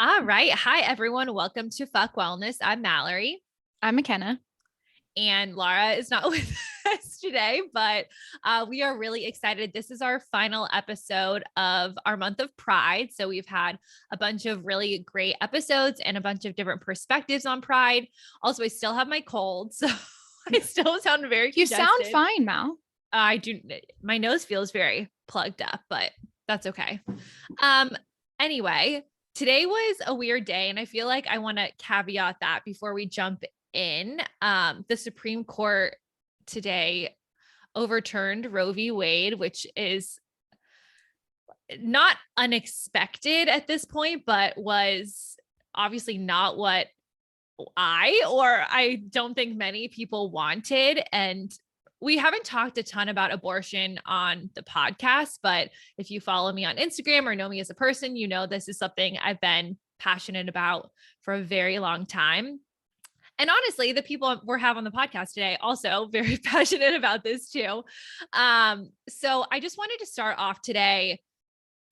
All right. Hi, everyone. Welcome to Fuck Wellness. I'm Mallory. I'm Makena. And Laura is not with us today, but we are really excited. This is our final episode of our month of Pride. So we've had a bunch of really great episodes and a bunch of different perspectives on Pride. Also, I still have my cold, so I still sound very congested. You sound fine, Mal. I do. My nose feels very plugged up, but that's okay. Anyway, today was a weird day, and I feel like I want to caveat that before we jump in. The Supreme Court today overturned Roe v. Wade, which is not unexpected at this point, but was obviously not what I don't think many people wanted. And we haven't talked a ton about abortion on the podcast, but if you follow me on Instagram or know me as a person, you know this is something I've been passionate about for a very long time. And honestly, the people we're having on the podcast today also very passionate about this too. So I just wanted to start off today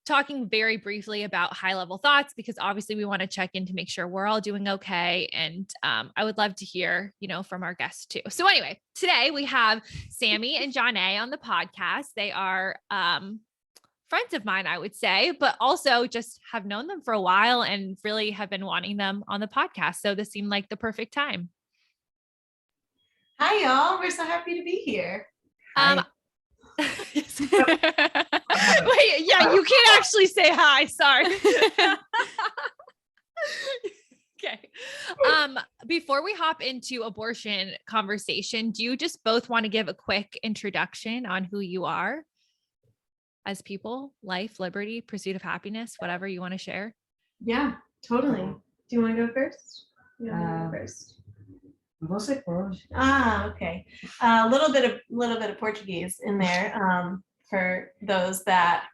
talking very briefly about high-level thoughts, because obviously we want to check in to make sure we're all doing okay. And I would love to hear, from our guests too. So anyway, today we have Sammy and Johneè on the podcast. They are friends of mine, I would say, but also just have known them for a while and really have been wanting them on the podcast. So this seemed like the perfect time. Hi, y'all. We're so happy to be here. Wait, yeah, you can't actually say hi. Sorry. Okay. Before we hop into abortion conversation, do you just both want to give a quick introduction on who you are as people, life, liberty, pursuit of happiness, whatever you want to share? Yeah, totally. Do you want to go first? You want to go first? Você pode. Okay. A little bit of Portuguese in there for those that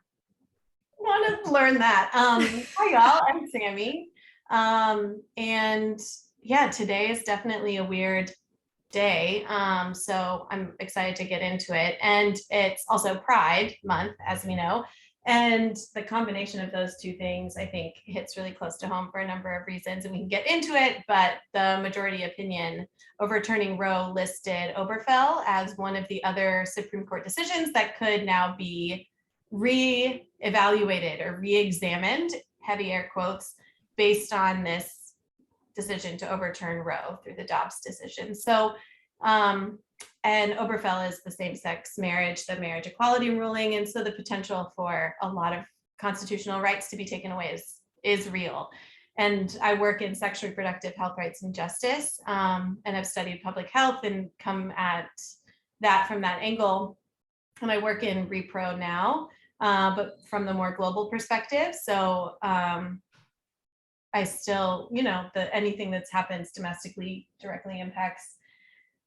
want to learn that. Hi, y'all. I'm Sammy. And yeah, today is definitely a weird day. So I'm excited to get into it. And it's also Pride Month, as we know. And the combination of those two things, I think, hits really close to home for a number of reasons, and we can get into it. But the majority opinion overturning Roe listed Obergefell as one of the other Supreme Court decisions that could now be re-evaluated or re-examined, heavy air quotes, based on this decision to overturn Roe through the Dobbs decision. So, and Obergefell is the same-sex marriage, the marriage equality ruling, and so the potential for a lot of constitutional rights to be taken away is real. And I work in sexual reproductive health rights and justice, and I've studied public health and come at that from that angle. And I work in repro now, but from the more global perspective. So I still, anything that happens domestically directly impacts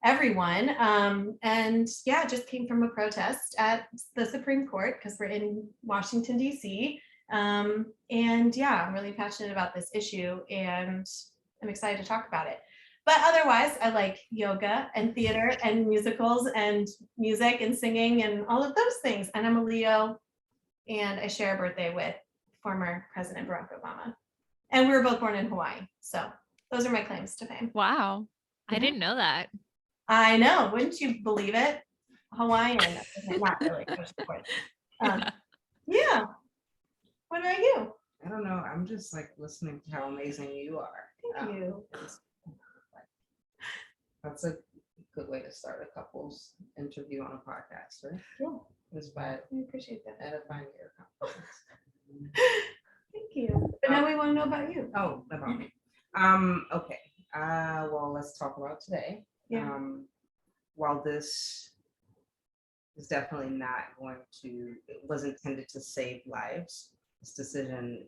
everyone. And yeah, just came from a protest at the Supreme Court because we're in Washington, D.C. And yeah, I'm really passionate about this issue and I'm excited to talk about it. But otherwise, I like yoga and theater and musicals and music and singing and all of those things. And I'm a Leo, and I share a birthday with former President Barack Obama. And we were both born in Hawaii. So those are my claims to fame. Wow. Yeah. I didn't know that. I know. Wouldn't you believe it? Hawaiian. Not really. Yeah. What about you? I don't know. I'm just like listening to how amazing you are. Thank you. That's a good way to start a couples interview on a podcast, right? Yeah. It's by I appreciate that. edifying your confidence. Thank you. But now we want to know about you. Oh, about me. Okay. Well, let's talk about today. Yeah. While this is definitely not it was intended to save lives, this decision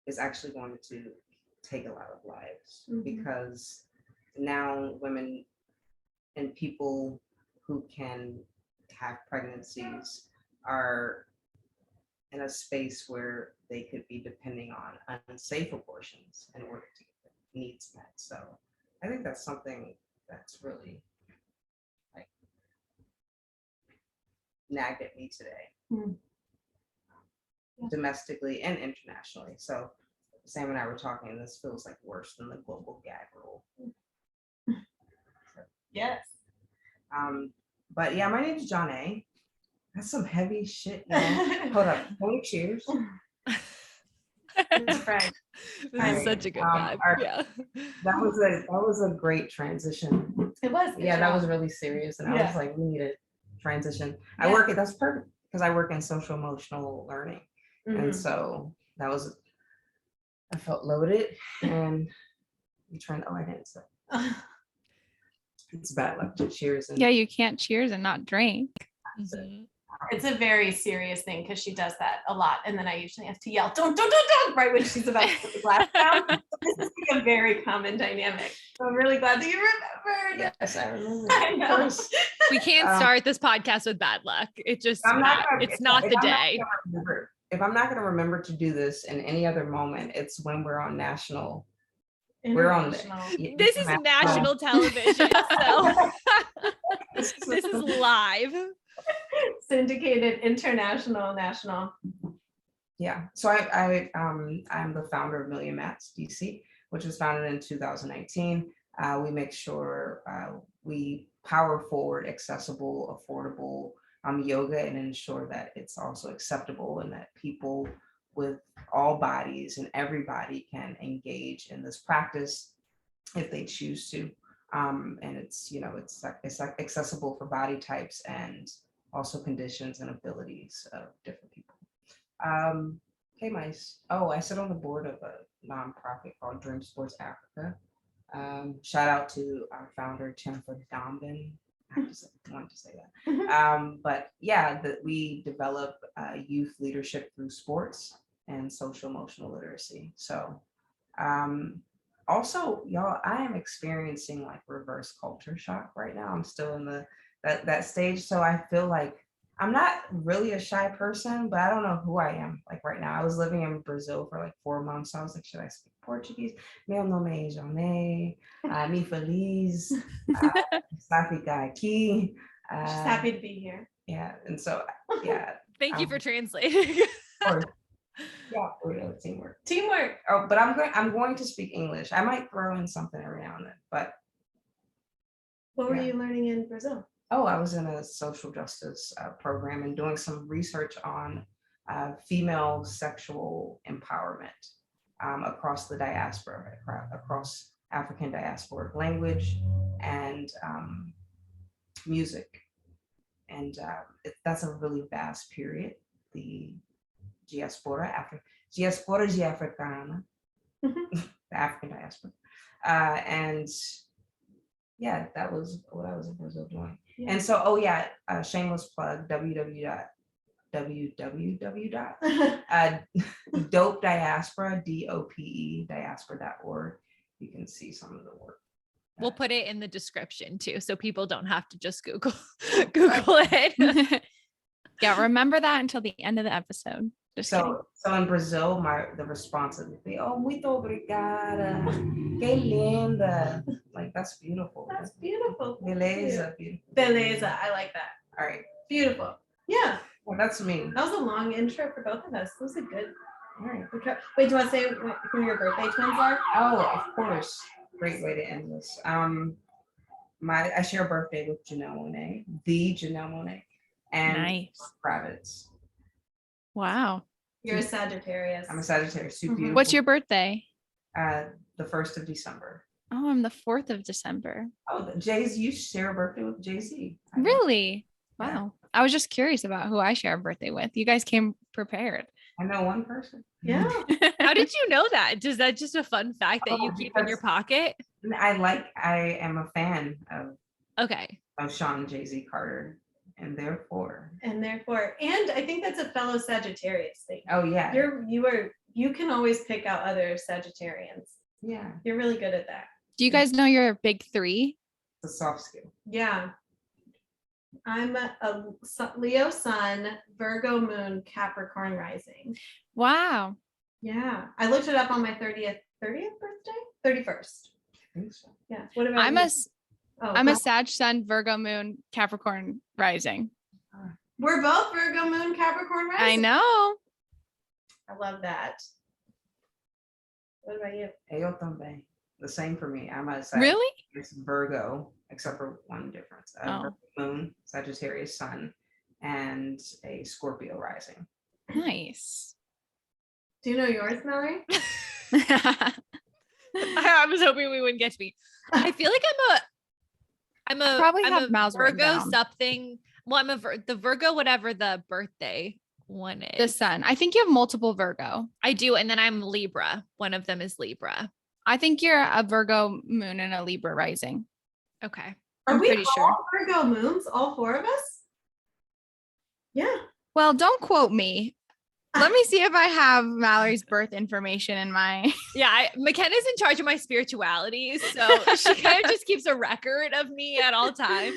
is actually going to take a lot of lives, because now women and people who can have pregnancies are in a space where they could be depending on unsafe abortions in order to get their needs met. So I think that's something that's really like nagged at me today, domestically and internationally. So Sam and I were talking, and this feels like worse than the global gag rule. Yes. But yeah, my name is Johneè. That's some heavy shit, y'all. Hold up. Hold cheers. It's French. This is such a good vibe. Yeah. That was a great transition. It was. Yeah, that was really serious. And I was like, we need a transition. That's perfect because I work in social emotional learning. And so I felt loaded and I'm trying to, I didn't say. It's bad luck to cheers. And you can't cheers and not drink. It's a very serious thing because she does that a lot. And then I usually have to yell, don't, right when she's about to put the glass down. This is like a very common dynamic. So I'm really glad that you remembered. Yes, I remember. I know. We can't start this podcast with bad luck. It just, it's not the day. If I'm not going to remember to do this in any other moment, it's when we're on national. We're on this is national television. So this is live. Syndicated, international, national. Yeah. So I'm the founder of Million Mats DC, which was founded in 2019. We make sure we power forward accessible, affordable yoga and ensure that it's also acceptable and that people with all bodies and everybody can engage in this practice if they choose to. And it's accessible for body types and also conditions and abilities of different people. Hey, Mice. Oh, I sit on the board of a nonprofit called Dream Sports Africa. Shout out to our founder, Jennifer Dombin. I just wanted to say that. But yeah, we develop youth leadership through sports and social emotional literacy. So also, y'all, I am experiencing like reverse culture shock right now. I'm still in that stage. So I feel like I'm not really a shy person, but I don't know who I am like right now. I was living in Brazil for like 4 months. So I was like, should I speak Portuguese? Meu nome é Johneè, mi feliz, está ficar aqui. She's happy to be here. Yeah, and so, yeah. Thank you for translating. Yeah, teamwork. Teamwork. Oh, but I'm going to speak English. I might throw in something every now and then, but. What were you learning in Brazil? Oh, I was in a social justice program and doing some research on female sexual empowerment across the diaspora, across African diasporic language and music. And that's a really vast period, the diaspora africana, the African diaspora. And yeah, that was what I was in Brazil doing. Yeah. And so, shameless plug, www. Dope Diaspora, DOPE diaspora.org. You can see some of the work. We'll put it in the description too, so people don't have to just Google it. Yeah, remember that until the end of the episode. So in Brazil, the response would be, "Oh, muito obrigada, que linda." Like that's beautiful. That's beautiful. Beleza, beautiful. Beleza, I like that. All right, beautiful. Yeah. Well, that's me. That was a long intro for both of us. That was a good. All right. Wait, do you want to say who your birthday twins are? Oh, of course. Great way to end this. I share a birthday with Janelle Monáe, and nice. Kravitz. Wow. You're a Sagittarius. I'm a Sagittarius. Super beautiful. What's your birthday? The 1st of December. Oh, I'm the 4th of December. Oh, Jay-Z, you share a birthday with Jay-Z. Really? Yeah. Wow. I was just curious about who I share a birthday with. You guys came prepared. I know one person. Yeah. How did you know that? Is that just a fun fact that you keep in your pocket? I am a fan of Sean Jay-Z Carter. And therefore, and I think that's a fellow Sagittarius thing. Oh yeah, you can always pick out other Sagittarians. Yeah, you're really good at that. Do you guys know your big 3? It's a soft skill. Yeah, I'm a Leo Sun, Virgo Moon, Capricorn Rising. Wow. Yeah, I looked it up on my 30th birthday, 31st. I think so. Yeah. What about you? I'm a Sag Sun, Virgo Moon, Capricorn Rising. We're both Virgo Moon, Capricorn Rising. I know. I love that. What about you? Ayo también. The same for me. I'm a Really? Sagittarius Virgo, except for one difference. A Oh. Virgo moon, Sagittarius sun, and a Scorpio rising. Nice. Do you know yours, Mallory? I was hoping we wouldn't get to me. I feel like I'm a probably I'm have a Mal's written Virgo down. something. Well, the Virgo, whatever the birthday one The is. sun. I think you have multiple Virgo. I do, and then I'm Libra. One of them is Libra. I think you're a Virgo moon and a Libra rising. Okay. Are I'm we pretty all sure. Virgo moons, all four of us? Yeah. Well, don't quote me. Let me see if I have Mallory's birth information in my. Yeah, McKenna's in charge of my spirituality, so she kind of just keeps a record of me at all times.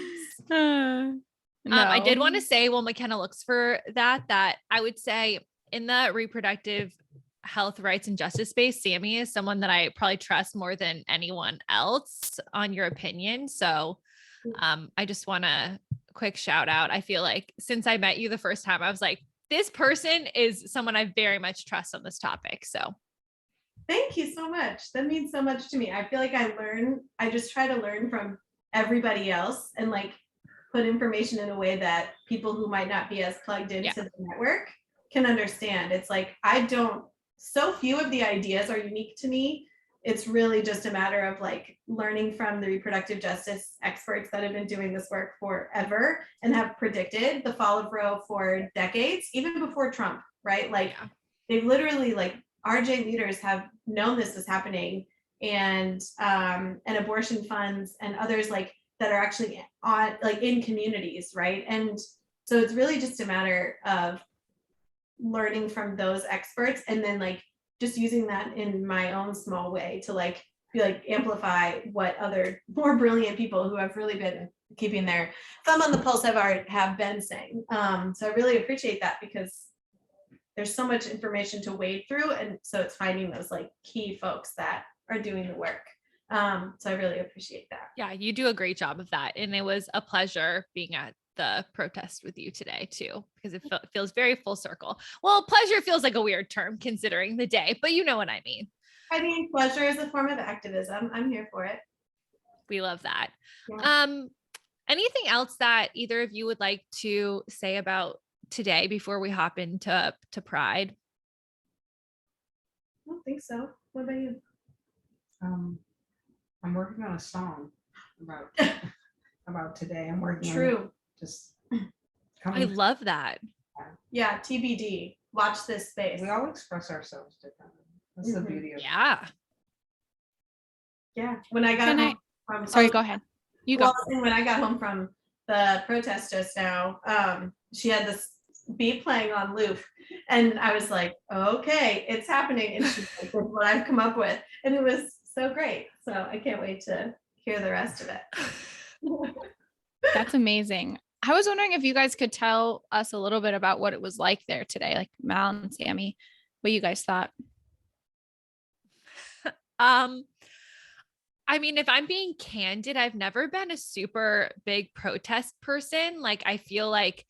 No. I did want to say, while McKenna looks for that I would say in the reproductive health rights and justice space, Sammy is someone that I probably trust more than anyone else on your opinion. So I just want to quick shout out. I feel like since I met you the first time, I was like, this person is someone I very much trust on this topic. So Thank you so much. That means so much to me. I feel like I just try to learn from everybody else and like put information in a way that people who might not be as plugged into the network can understand. It's like, so few of the ideas are unique to me. It's really just a matter of like learning from the reproductive justice experts that have been doing this work forever and have predicted the fall of Roe for decades, even before Trump, right? Like they've literally, like, RJ leaders have known this is happening, and abortion funds and others like that are actually on like in communities, right? And so it's really just a matter of learning from those experts and then like just using that in my own small way to like be like amplify what other more brilliant people who have really been keeping their thumb on the pulse have been saying. So I really appreciate that because there's so much information to wade through, and so it's finding those like key folks that are doing the work. So I really appreciate that. yeah, you do a great job of that. And it was a pleasure being at the protest with you today too, because it feels very full circle. Well, pleasure feels like a weird term considering the day, but you know what I mean. I mean, pleasure is a form of activism. I'm here for it. We love that. Yeah. Anything else that either of you would like to say about today before we hop into Pride? I don't think so. What about you? I'm working on a song about today. I'm working on True. just I coming. love that. Yeah, TBD. Watch this space. We all express ourselves differently. That's the Mhm. beauty of Yeah. Yeah. When I got Can I- home from Sorry, go ahead. You go. Well, and when I got home from the protest just now, she had this beat playing on loop, and I was like, okay, it's happening. And she's like, this is what I've come up with. And it was so great. So I can't wait to hear the rest of it. That's amazing. I was wondering if you guys could tell us a little bit about what it was like there today, like Mal and Sammy, what you guys thought. I mean, if I'm being candid, I've never been a super big protest person. Like, I feel like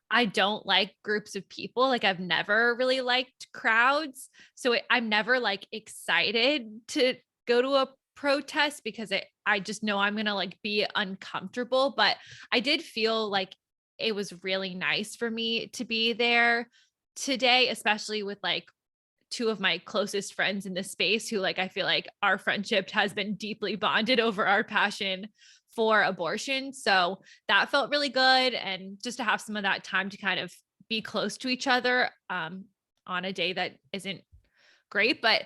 I don't like groups of people. Like, I've never really liked crowds. So I'm never like excited to go to a protest because I just know I'm going to like be uncomfortable. But I did feel like it was really nice for me to be there today, especially with like two of my closest friends in this space who like I feel like our friendship has been deeply bonded over our passion for abortion. So that felt really good. And just to have some of that time to kind of be close to each other on a day that isn't great. But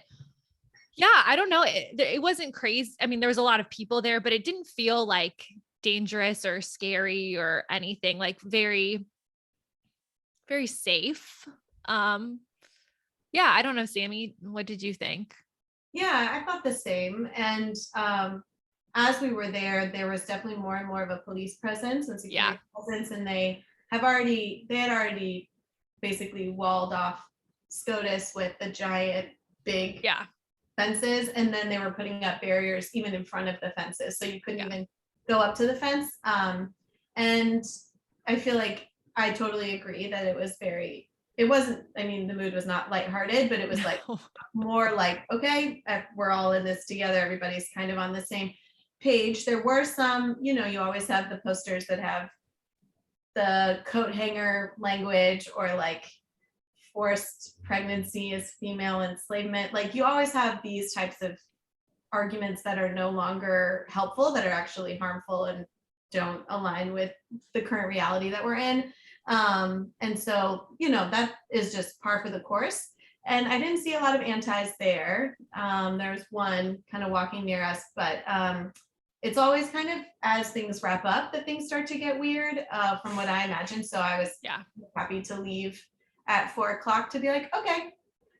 yeah, I don't know. It wasn't crazy. I mean, there was a lot of people there, but it didn't feel like dangerous or scary or anything, like very, very safe. Yeah, I don't know, Sammy, what did you think? Yeah, I thought the same. And as we were there, there was definitely more and more of a police presence and security presence, and they had already basically walled off SCOTUS with the giant big fences, and then they were putting up barriers even in front of the fences, so you couldn't even go up to the fence. And I feel like I totally agree that it it wasn't, I mean, the mood was not lighthearted, but it was like more like, okay, we're all in this together. Everybody's kind of on the same page. There were some, you know, you always have the posters that have the coat hanger language, or like forced pregnancy is female enslavement. Like you always have these types of arguments that are no longer helpful, that are actually harmful and don't align with the current reality that we're in. And so, you know, that is just par for the course. And I didn't see a lot of antis there. There's one kind of walking near us, but it's always kind of as things wrap up that things start to get weird, from what I imagine. So I was happy to leave at 4:00 to be like, okay,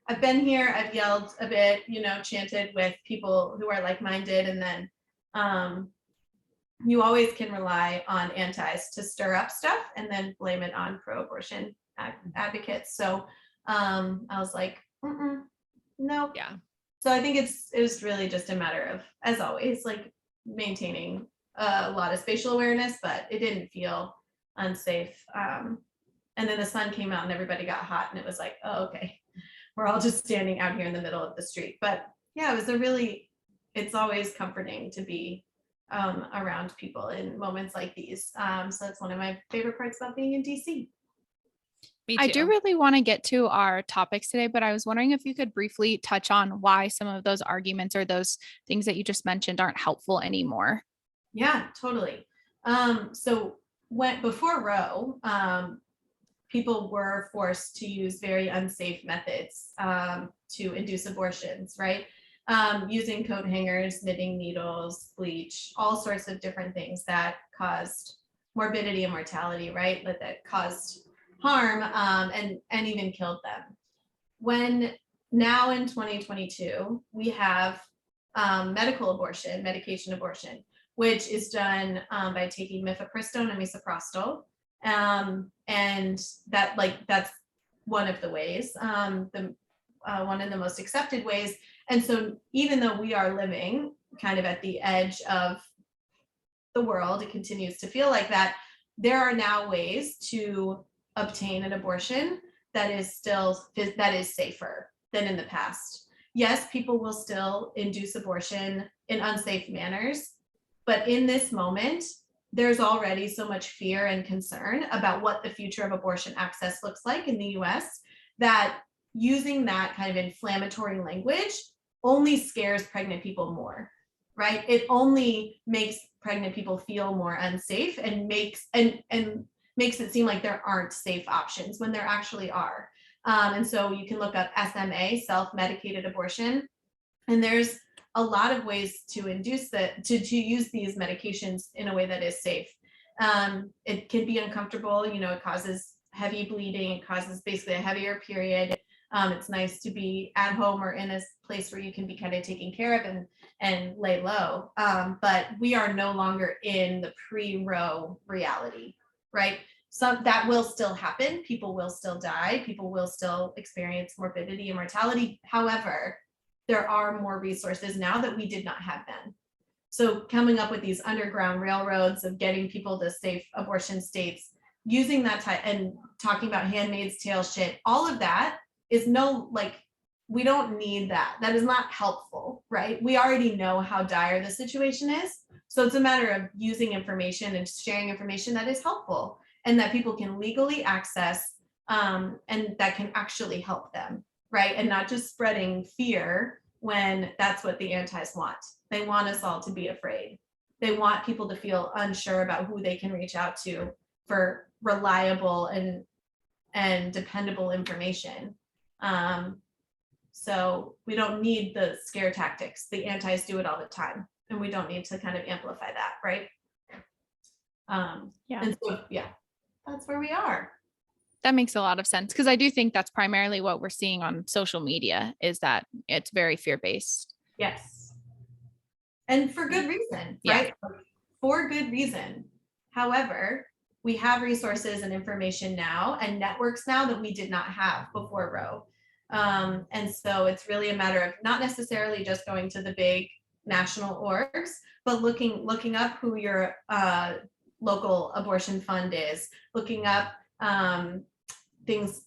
I've been here, I've yelled a bit, you know, chanted with people who are like-minded, and then you always can rely on antis to stir up stuff and then blame it on pro-abortion advocates. So I was like, no. Yeah. So I think it was really just a matter of, as always, like maintaining a lot of spatial awareness, but it didn't feel unsafe. And then the sun came out and everybody got hot, and it was like, oh, okay, we're all just standing out here in the middle of the street. But yeah, it's always comforting to be around people in moments like these. So that's one of my favorite parts about being in DC. Me too. I do really want to get to our topics today, but I was wondering if you could briefly touch on why some of those arguments or those things that you just mentioned aren't helpful anymore. Yeah, totally. So before Roe, people were forced to use very unsafe methods to induce abortions, right? Using coat hangers, knitting needles, bleach, all sorts of different things that caused morbidity and mortality, right? That caused harm, and even killed them. When now in 2022, we have medical abortion, medication abortion, which is done by taking mifepristone and misoprostol. And that's one of the ways, one of the most accepted ways. And so even though we are living kind of at the edge of the world, it continues to feel like that, there are now ways to obtain an abortion that is safer than in the past. Yes, people will still induce abortion in unsafe manners, but in this moment, there's already so much fear and concern about what the future of abortion access looks like in the US, that using that kind of inflammatory language only scares pregnant people more, right? It only makes pregnant people feel more unsafe, and makes it seem like there aren't safe options when there actually are. And so you can look up SMA, self-medicated abortion, and there's a lot of ways to induce to use these medications in a way that is safe. It can be uncomfortable, you know, it causes heavy bleeding, it causes basically a heavier period. It's nice to be at home or in a place where you can be kind of taken care of and lay low. But we are no longer in the pre-Roe reality, right? That will still happen. People will still die. People will still experience morbidity and mortality. However, there are more resources now that we did not have then. So coming up with these underground railroads of getting people to safe abortion states, using that type, and talking about Handmaid's Tale shit, all of that is we don't need that. That is not helpful, right? We already know how dire the situation is. So it's a matter of using information and sharing information that is helpful and that people can legally access, and that can actually help them, right? And not just spreading fear when that's what the antis want. They want us all to be afraid. They want people to feel unsure about who they can reach out to for reliable and dependable information. So we don't need the scare tactics. The antis do it all the time, and we don't need to kind of amplify that, right? And so, yeah, that's where we are. That makes a lot of sense, because I do think that's primarily what we're seeing on social media, is that it's very fear-based. Yes. And for good reason, right? For good reason. However, we have resources and information now and networks now that we did not have before Roe. And so it's really a matter of not necessarily just going to the big national orgs, but looking up who your local abortion fund is, looking up things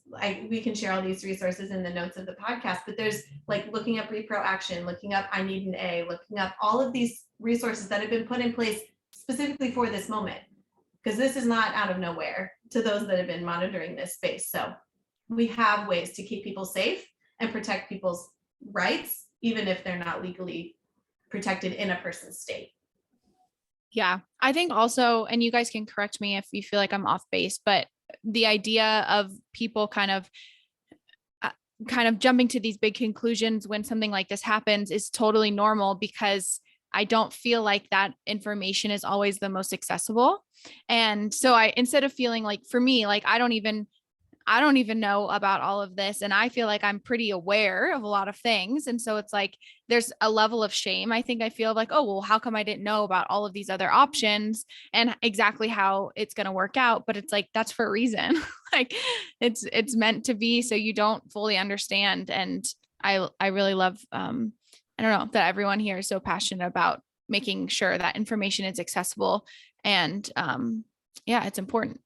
we can share all these resources in the notes of the podcast, but there's like looking up repro action, looking up I need an A, looking up all of these resources that have been put in place specifically for this moment, because this is not out of nowhere to those that have been monitoring this space. So we have ways to keep people safe and protect people's rights, even if they're not legally protected in a person's state. Yeah, I think also, and you guys can correct me if you feel like I'm off base, but the idea of people kind of jumping to these big conclusions when something like this happens is totally normal, because I don't feel like that information is always the most accessible. And so instead of feeling like, for me, like, I don't even know about all of this. And I feel like I'm pretty aware of a lot of things. And so it's like, there's a level of shame. I think I feel like, oh, well, how come I didn't know about all of these other options and exactly how it's going to work out? But it's like, that's for a reason. Like it's meant to be, so you don't fully understand. And I really love, I don't know, that everyone here is so passionate about making sure that information is accessible. And yeah, it's important.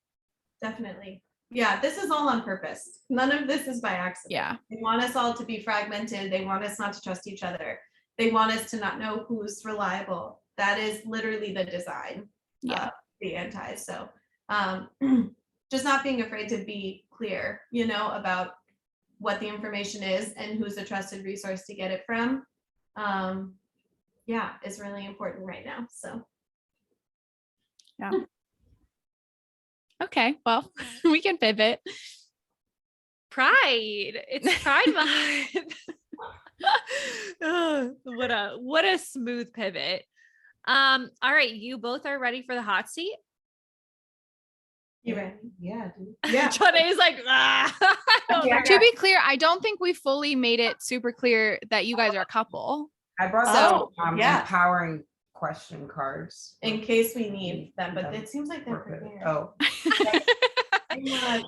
Definitely. Yeah, this is all on purpose. None of this is by accident. Yeah. They want us all to be fragmented. They want us not to trust each other. They want us to not know who's reliable. That is literally the design of the anti. So just not being afraid to be clear, about what the information is and who's a trusted resource to get it from. Is really important right now. So yeah. Okay, well, we can pivot. Pride. It's Pride Month. What a smooth pivot. All right, you both are ready for the hot seat? You ready? Yeah, dude. Yeah. Johnny is like, To be clear, I don't think we fully made it super clear that you guys are a couple. I brought some empowering question cards in case we need them, but it seems like they're prepared. Oh.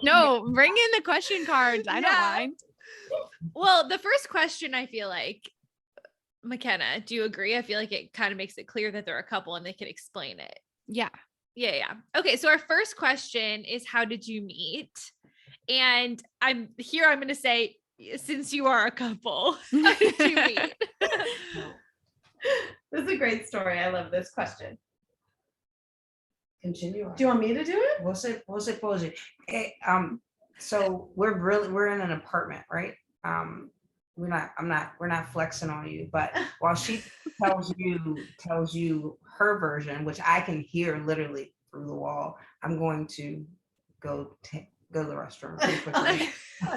No, bring in the question cards. I don't mind. Well, the first question, I feel like, Makena, do you agree? I feel like it kind of makes it clear that they're a couple and they can explain it. Yeah. Okay, so our first question is, how did you meet? And I'm going to say, since you are a couple, how did you meet? This is a great story. I love this question. Continue. Do you want me to do it? We'll say so we're in an apartment, right? We're not flexing on you, but while she tells you her version, which I can hear literally through the wall, I'm going to go to the restroom really quickly.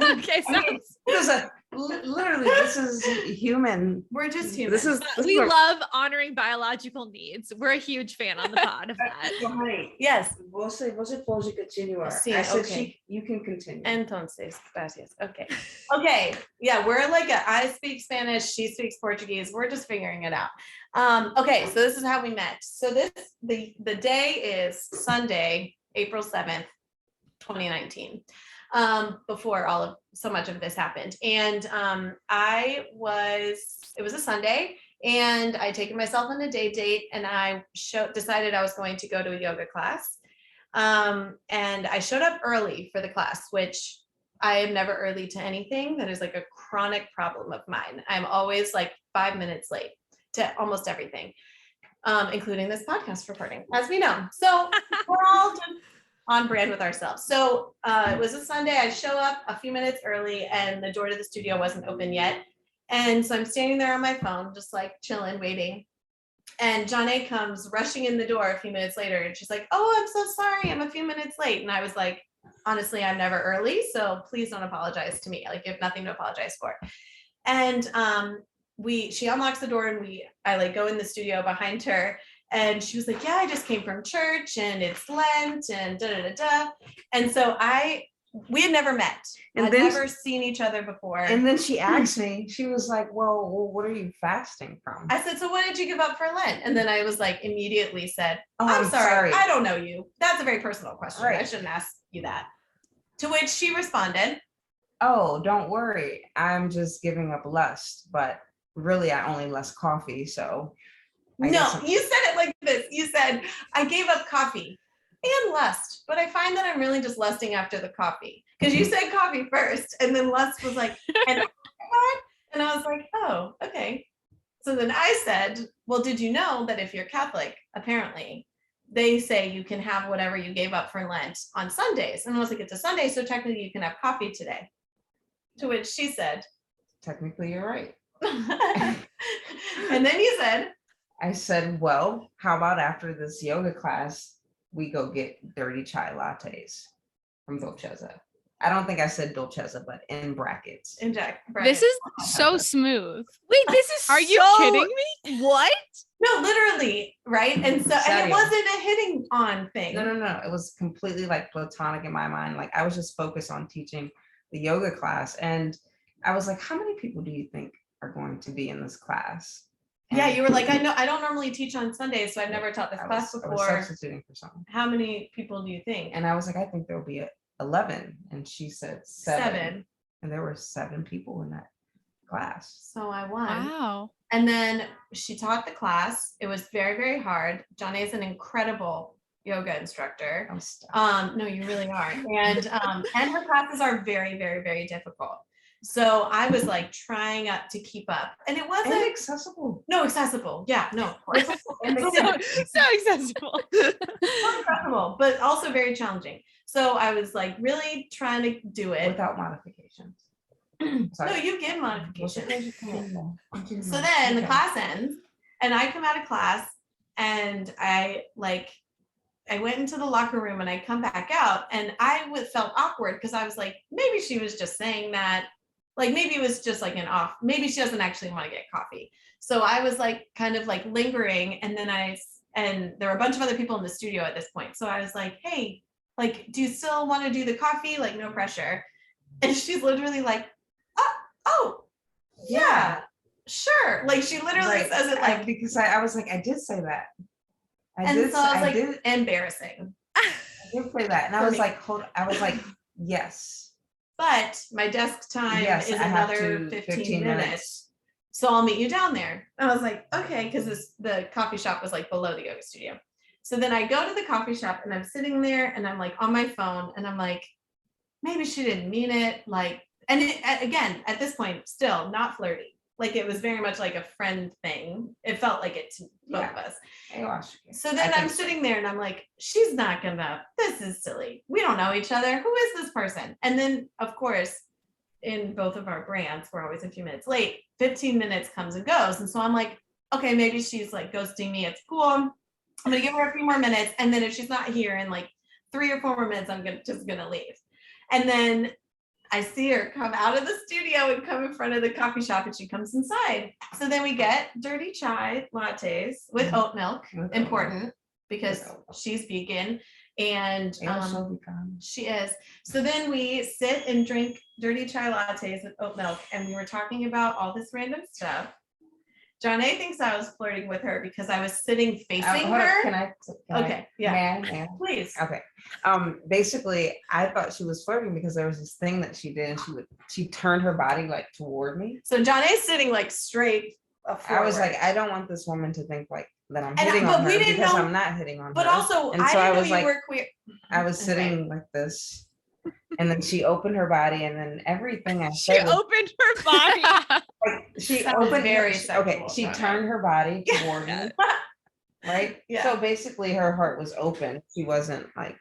Okay, so literally, this is human. We're just human. We love honoring biological needs. We're a huge fan on the pod of that. Yes. Você pode continuar. Sí, I said okay. you can continue. Entonces, gracias. Okay. Okay. Yeah, we're like I speak Spanish, she speaks Portuguese. We're just figuring it out. Okay, so this is how we met. So the day is Sunday, April 7th, 2019. Before so much of this happened. And it was a Sunday, and I'd taken myself on a date, and I decided I was going to go to a yoga class. And I showed up early for the class, which I am never early to anything. That is like a chronic problem of mine. I'm always like 5 minutes late to almost everything, including this podcast recording, as we know. So we're all just on brand with ourselves. So it was a Sunday. I show up a few minutes early, and the door to the studio wasn't open yet. And so I'm standing there on my phone, just like chilling, waiting. And Johneè comes rushing in the door a few minutes later, and she's like, "Oh, I'm so sorry, I'm a few minutes late." And I was like, honestly, I'm never early, so please don't apologize to me. Like, you have nothing to apologize for. And she unlocks the door, and I like go in the studio behind her. And she was like, "Yeah, I just came from church, and it's Lent, and da da da da." And so we had never met. I'd never seen each other before. And then she asked me, she was like, well, what are you fasting from? I said, "So what did you give up for Lent?" And then I was like, immediately said, "Oh, I'm sorry. I don't know you. That's a very personal question. Right. I shouldn't ask you that." To which she responded, "Oh, don't worry. I'm just giving up lust, but really I only lust coffee, so." No, you said it like this. You said, "I gave up coffee, and lust. But I find that I'm really just lusting after the coffee, because you said coffee first, and then lust was like, and I was like, oh, okay. So then I said, well, did you know that if you're Catholic, apparently they say you can have whatever you gave up for Lent on Sundays. And I was like, it's a Sunday, so technically you can have coffee today. To which she said, technically you're right. and then you said, I said, well, how about after this yoga class, we go get dirty chai lattes from Dolcezza. I don't think I said Dolcezza, but in brackets. in Jack. This is so smooth. Wait, this is Are you kidding me? What? No, literally, right? And so, and Serio. it wasn't a hitting on thing. No. It was completely like platonic in my mind. Like I was just focused on teaching the yoga class. And I was like, how many people do you think are going to be in this class? Yeah, And you were like, I know I don't normally teach on Sundays, so I've never taught this class I was before. substituting for someone. How many people do you think? And I was like, I think there'll be 11. And she said 7. And there were 7 people in that class. So I won. Wow. And then she taught the class. It was very, very hard. Johneè is an incredible yoga instructor. I was stuck. No, you really are. And her classes are very, very, very difficult. So I was like trying to keep up, and it wasn't And accessible. no accessible. Yeah, no, of course. And So accessible. Accessible, but also very challenging. So I was like really trying to do it. without modifications. No, you give modifications. modifications. So then the class ends, and I come out of class, and I went into the locker room, and I come back out, and I felt awkward because I was like, maybe she was just saying that, like maybe it was just like maybe she doesn't actually want to get coffee. So I was like kind of like lingering, and then and there were a bunch of other people in the studio at this point. So I was like, hey, like, do you still want to do the coffee? Like, no pressure. And she's literally like, oh, yeah, sure. Like she literally says it like, because I was like, I did say that. I was like, did embarrassing. say that. And I was like, yes. But my desk time Yes, is I have another to 15 minutes. So I'll meet you down there. I was like, okay, because the coffee shop was like below the yoga studio. So then I go to the coffee shop, and I'm sitting there, and I'm like on my phone, and I'm like, maybe she didn't mean it. Like, and again, at this point, still not flirty. Like it was very much like a friend thing. It felt like it to both of us. So then I'm sitting there, and I'm like, she's not gonna, this is silly. We don't know each other. Who is this person? And then of course, in both of our brands, we're always a few minutes late. 15 minutes comes and goes. And so I'm like, okay, maybe she's like ghosting me at school. I'm gonna give her a few more minutes. And then if she's not here in like 3 or 4 more minutes, I'm just gonna leave. And then I see her come out of the studio and come in front of the coffee shop, and she comes inside. So then we get dirty chai lattes with oat milk, important because she's vegan, and she is. So then we sit and drink dirty chai lattes with oat milk, and we were talking about all this random stuff. Johneè thinks I was flirting with her because I was sitting facing her. Can I? Okay, yeah. Man. Please. Okay. Basically, I thought she was flirting because there was this thing that she did, and she turned her body like toward me. So Johneè's sitting like straight forward. I was like, I don't want this woman to think like that I'm hitting on her because I'm not hitting on her. But also, and so I was didn't know like, you were queer. I was sitting like this, and then she opened her body, and then everything I She said was, opened her body. like, she Sounds opened very okay, she sexual, turned her body toward me, right? Yeah. So basically her heart was open. She wasn't like,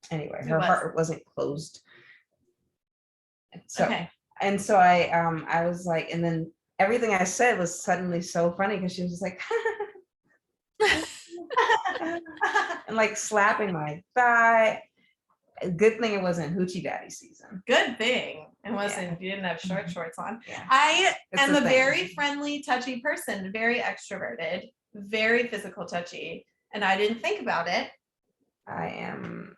anyway, her heart wasn't closed. So Okay. and so I was like, and then everything I said was suddenly so funny because she was just like and like slapping my thigh. Good thing it wasn't hoochie daddy season. Good thing it wasn't. You didn't have shorts on. Yeah. I am a thing. very friendly, touchy person, very extroverted, very physical, touchy, and I didn't think about it. I am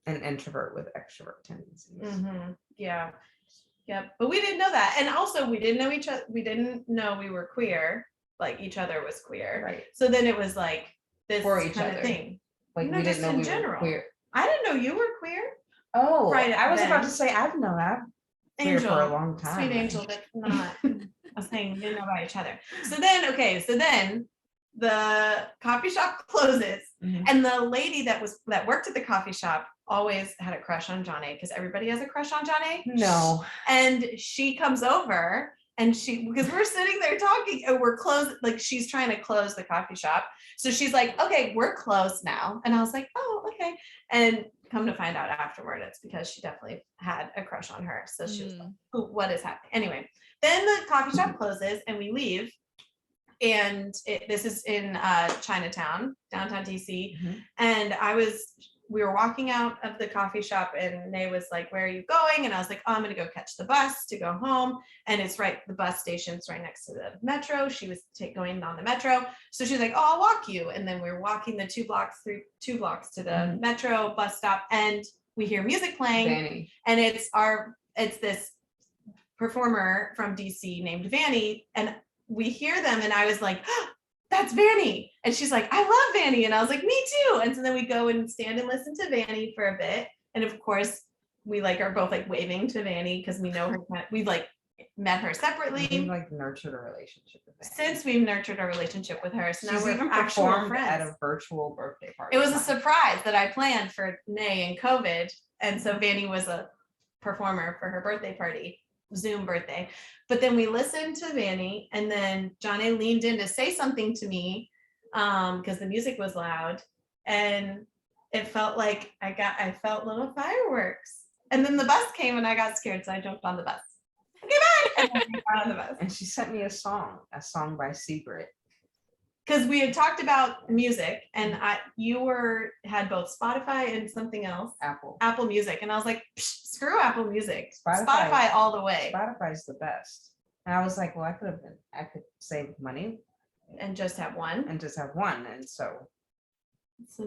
an introvert with extrovert tendencies. Mm-hmm. Yeah. Yep. But we didn't know that, and also we didn't know each other. We didn't know we were queer. Like each other was queer. Right. So then it was like this For each kind other. of thing. Like No, we just didn't know in we general. were queer. I didn't know you were queer. Oh, Right I was about then. to say I've known queer for a long time. Sweet angel, that's not. I was saying we didn't know about each other. So then the coffee shop closes. Mhm. And the lady that worked at the coffee shop always had a crush on Johneè, because everybody has a crush on Johneè. No. And she comes over and because we're sitting there talking and we're closed, like she's trying to close the coffee shop. So she's like, okay, we're closed now. And I was like, oh, okay. And come to find out afterward, it's because she definitely had a crush on her. So she was like, what is happening? Anyway, then the coffee shop closes and we leave. And this is in Chinatown, downtown DC. Mhm. And we were walking out of the coffee shop and Nay was like, where are you going? And I was like, oh, I'm going to go catch the bus to go home. And the bus station's right next to the metro. She was going on the metro. So she's like, oh, I'll walk you. And then we're walking the two blocks to the metro bus stop. And we hear music playing. Vanny. And it's this performer from DC named Vanny. And we hear them. And I was like, oh, that's Vanny. And she's like, I love Vanny. And I was like, me too. And so then we go and stand and listen to Vanny for a bit. And of course, we are both waving to Vanny because we know her. We've met her separately. We've nurtured a relationship with Vanny. Since we've nurtured a relationship with her. So now She's we're even actual performed friends. at a virtual birthday party. It was a surprise that I planned for Nay and COVID. And so Vanny was a performer for her birthday party. Zoom birthday. But then we listened to Vanny, and then Johneè leaned in to say something to me because the music was loud, and it felt like I felt little fireworks. And then the bus came and I got scared, so I jumped on the bus. Okay, bye. And then I got on the bus. And she sent me a song by Secret. Because we had talked about music, and you had both Spotify and something else. Apple Music. And I was like, screw Apple Music. Spotify all the way. Spotify's the best. And I was like, well, I could save money. And just have one. And so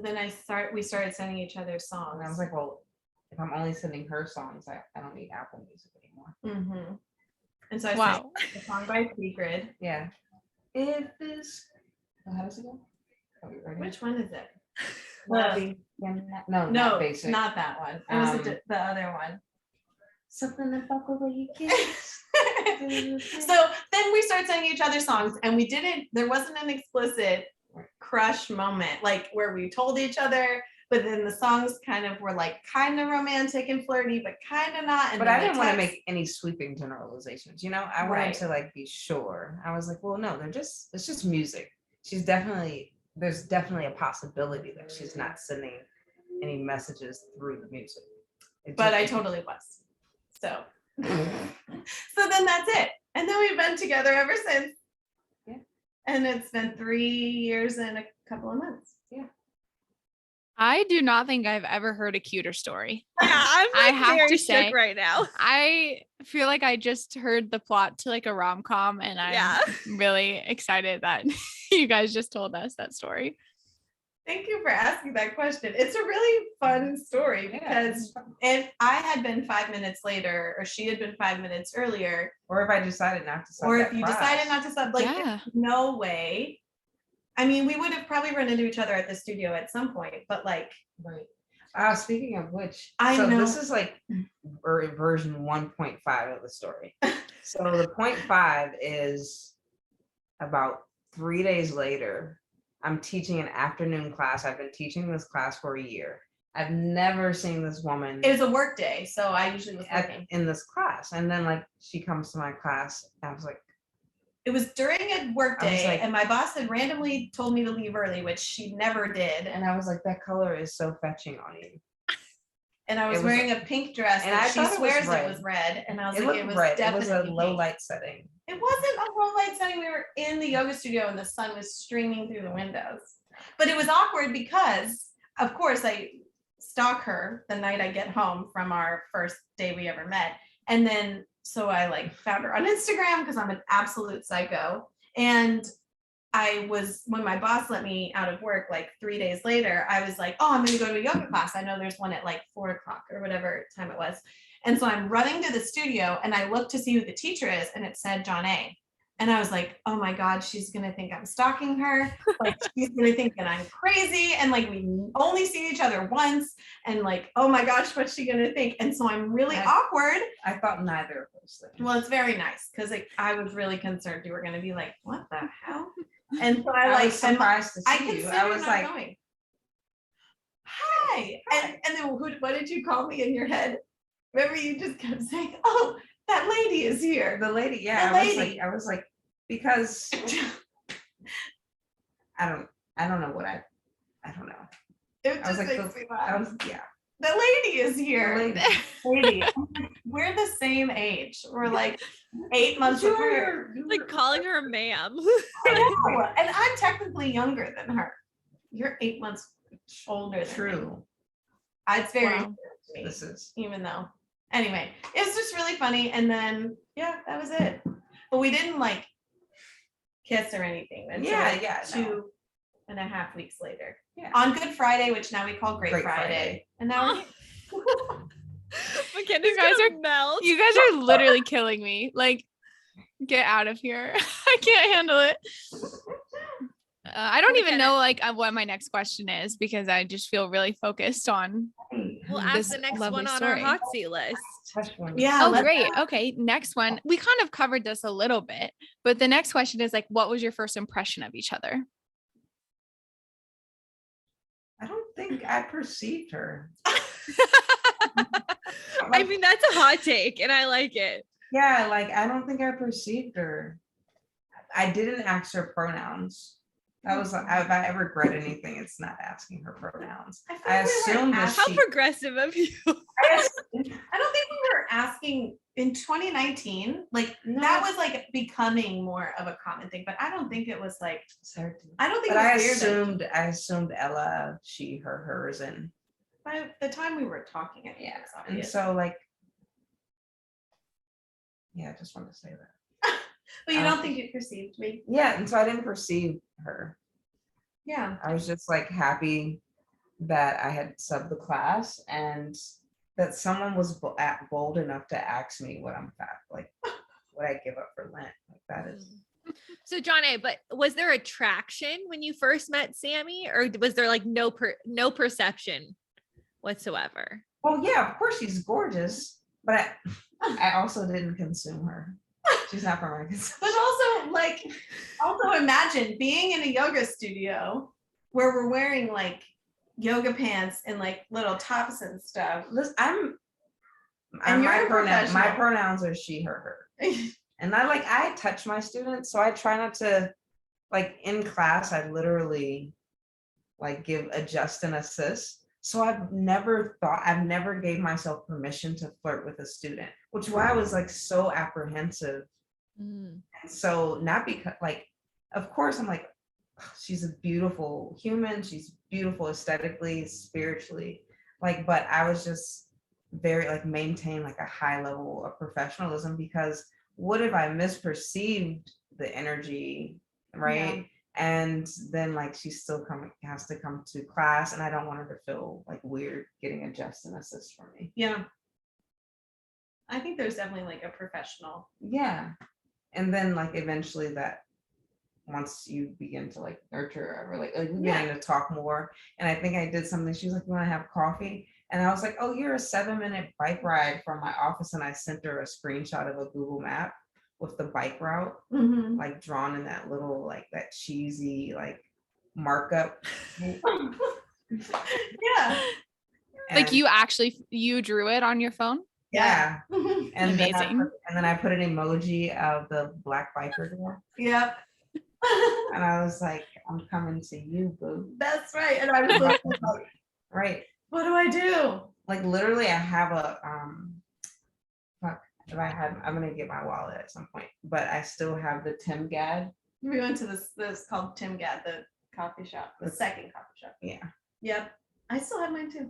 then we started sending each other songs. And I was like, well, if I'm only sending her songs, I don't need Apple Music anymore. Mm-hmm. And so I sent the song by Secret. Yeah. If this... How does it go? Which one is it? No, not basic. Not that one. It was the other one. Something about the way you kiss. So then we started singing each other songs, and there wasn't an explicit crush moment, where we told each other, but then the songs kind of were kind of romantic and flirty, but kind of not. But I didn't want to make any sweeping generalizations, I wanted to be sure. I was like, well, no, it's just music. There's definitely a possibility that she's not sending any messages through the music. But I totally was. So then that's it. And then we've been together ever since. Yeah. And it's been 3 years and a couple of months. Yeah. I do not think I've ever heard a cuter story. Yeah, I'm very shook shook right now. I feel like I just heard the plot to a rom-com, and I'm really excited that you guys just told us that story. Thank you for asking that question. It's a really fun story because if I had been 5 minutes later, or she had been 5 minutes earlier, or if I decided not to sub, or if you decided not to sub, there's no way. I mean, we would have probably run into each other at the studio at some point, but right. Speaking of which, this is version 1.5 of the story. So the 0.5 is about 3 days later. I'm teaching an afternoon class. I've been teaching this class for a year. I've never seen this woman. It was a work day, so I usually was working in this class. And then she comes to my class, and I was like, it was during a work day, and my boss had randomly told me to leave early, which she never did. And I was like, that color is so fetching on you. And I was wearing a pink dress, and she swears it was red. And I was like, it was red. Definitely it was a low light setting. It wasn't a low light setting. We were in the yoga studio, and the sun was streaming through the windows. But it was awkward because, of course, I stalk her the night I get home from our first day we ever met. And then so I found her on Instagram because I'm an absolute psycho. And when my boss let me out of work 3 days later, I was like, oh, I'm going to go to a yoga class. I know there's one at 4 o'clock or whatever time it was. And so I'm running to the studio, and I look to see who the teacher is, and it said Johneè. And I was like, oh my God, she's going to think I'm stalking her. She's going to think that I'm crazy. And we only see each other once. And oh my gosh, what's she going to think? And so I'm really awkward. I thought neither of those things. Well, it's very nice because I was really concerned you were going to be like, what the hell? And so I was surprised to I see you. considered I was not like, going. Hi. And then what did you call me in your head? Remember you just kept saying, oh, that lady is here. the lady, yeah. The lady. I was like, because I don't know what I don't know. It I was just like, makes me I laugh. was, yeah. The lady is here. The Lady. I'm like, we're the same age. We're like 8 months apart. Like calling her ma'am. I know. And I'm technically younger than her. You're 8 months older than me. True. It's very Wow. weird to me, This is even though. Anyway, it was just really funny. And then, yeah, that was it. But we didn't like kiss or anything until yeah, 2.5 weeks later. Yeah. On Good Friday, which now we call Great Great Friday. Friday. And now we're Makena's You guys gonna melt. You guys are literally killing me. Like, get out of here. I can't handle it. I don't even know like what my next question is because I just feel really focused on. We'll this ask the next lovely one on story. our hot seat list. Yeah. Oh, let's- great. Okay. Next one. We kind of covered this a little bit, but the next question is like, what was your first impression of each other? I don't think I perceived her. I mean, that's a hot take and I like it. Yeah, like I don't think I perceived her. I didn't ask her pronouns. That was if I ever regret anything, it's not asking her pronouns. I assumed that How progressive of you. I don't think we were asking in 2019. Like that was like becoming more of a common thing, but I don't think it was like. I don't think. But it was weird I assumed Ella, she, her, hers, and by the time we were talking, I think yeah, it was and obvious. so like, yeah, I just want to say that. But you don't think you perceived me? Yeah, and so I didn't perceive her. Yeah. I was just like happy that I had subbed the class and that someone was bold enough to ask me what I'm fat, like what I give up for Lent. Like that is. So Johneè, but was there attraction when you first met Sammy, or was there like no perception whatsoever? Well, yeah, of course she's gorgeous, but I also didn't consume her. She's not from Arkansas. But also imagine being in a yoga studio where we're wearing like yoga pants and like little tops and stuff. Listen, And you're my a professional. pronouns are she, her, her. And I touch my students, so I try not to, like in class, I literally like adjust and assist. So I've never gave myself permission to flirt with a student, which is why I was like so apprehensive. And so not because like, of course I'm like, she's a beautiful human. She's beautiful aesthetically, spiritually, like, but I was just very like maintain like a high level of professionalism because what if I misperceived the energy, right? Yeah. And then like she still has to come to class and I don't want her to feel like weird getting a just and assist from me. Yeah. I think there's definitely like a professional. Yeah. And then like eventually that once you begin to like nurture or like we began to talk more. And I think I did something. She was like, you want to have coffee? And I was like, oh, you're a 7-minute bike ride from my office. And I sent her a screenshot of a Google map with the bike route, like drawn in that little, like that cheesy, like markup. Yeah. Like you drew it on your phone? Yeah. And amazing. Then I put an emoji of the black biker girl. Yep. And I was like, I'm coming to you, boo. That's right. And I was like, right. What do I do? Like literally I have a I'm gonna get my wallet at some point, but I still have the Tim Gad. We went to this called Tim Gad, the coffee shop, the second coffee shop. Yeah. Yep. I still have mine too.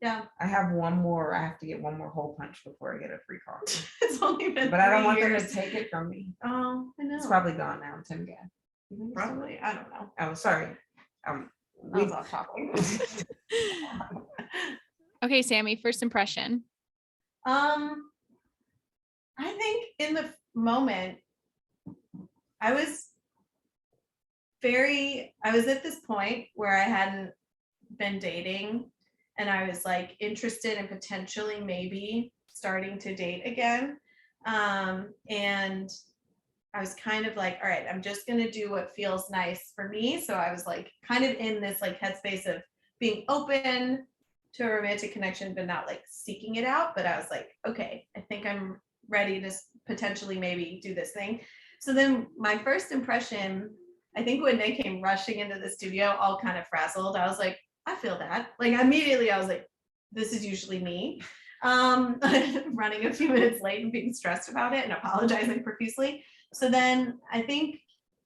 Yeah. I have one more. I have to get one more hole punch before I get a free coffee. It's only been but I don't 3 want years. them to take it from me. Oh, I know. It's probably gone now, Tim Gad. Probably. I don't know. Oh, sorry. We was off topic. Okay, Sammy, first impression. I think in the moment, I was at this point where I hadn't been dating and I was like interested in potentially maybe starting to date again. And I was kind of like, all right, I'm just going to do what feels nice for me. So I was like kind of in this like headspace of being open to a romantic connection, but not like seeking it out. But I was like, okay, I think I'm ready to potentially maybe do this thing. So then my first impression, I think when they came rushing into the studio, all kind of frazzled, I was like, I feel that. Like immediately I was like, this is usually me. Running a few minutes late and being stressed about it and apologizing profusely. So then I think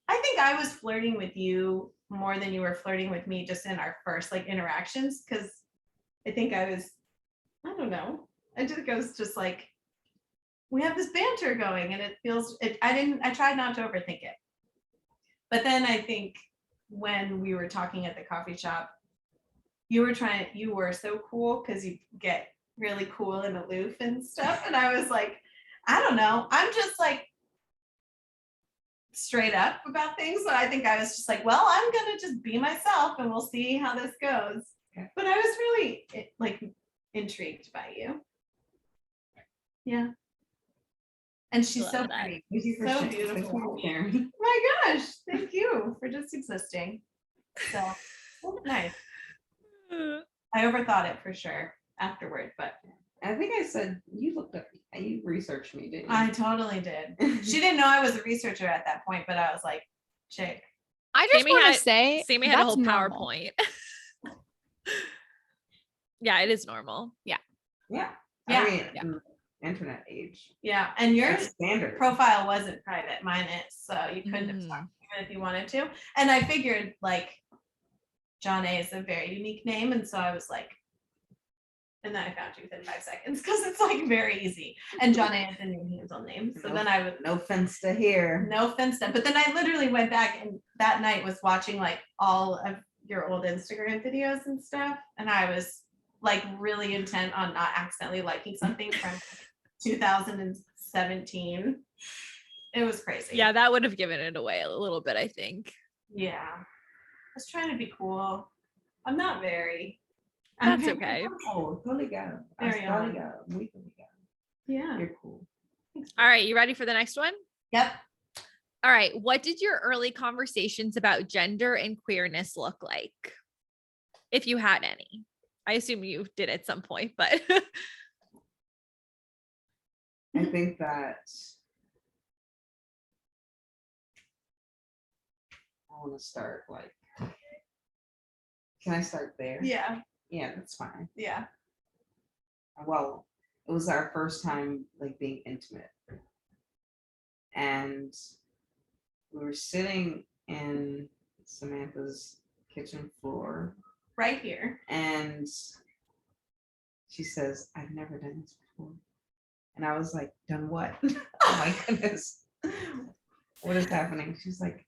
I was flirting with you more than you were flirting with me just in our first like interactions, because I think I don't know. I think I was just like, we have this banter going and I tried not to overthink it. But then I think when we were talking at the coffee shop, you were so cool because you get really cool and aloof and stuff. And I was like, I don't know. I'm just like straight up about things. So I think I was just like, well, I'm going to just be myself and we'll see how this goes. Okay. But I was really like intrigued by you. Yeah. And she's so pretty. So beautiful. Karen. My gosh. Thank you for just existing. So nice. I overthought it for sure afterward, but I think I said you researched me, didn't you? I totally did. She didn't know I was a researcher at that point, but I was like, chick. I just want to say, Sammy had a whole PowerPoint. Yeah, it is normal. Yeah. Yeah. I mean, internet age. Yeah, and your standard profile wasn't private. Mine is, so you couldn't have talked even if you wanted to. And I figured like Johneè is a very unique name, and so I was like, and then I found you within 5 seconds because it's like very easy. And Johneè is a new handle name, so then I would no Finsta here, no Finsta. But then I literally went back and that night was watching like all of your old Instagram videos and stuff, and I was like really intent on not accidentally liking something from 2017. It was crazy. Yeah, that would have given it away a little bit, I think. Yeah. I was trying to be cool. I'm not very. That's okay. Oh, totally go. Very on. We can go. Yeah. You're cool. All right, you ready for the next one? Yep. All right. What did your early conversations about gender and queerness look like? If you had any. I assume you did at some point, but I think that I want to start like, can I start there? Yeah. Yeah, that's fine. Yeah. Well, it was our first time like being intimate. And we were sitting in Samantha's kitchen floor. Right here. And she says, I've never done this before. And I was like, done what? Oh my goodness. What is happening? She's like,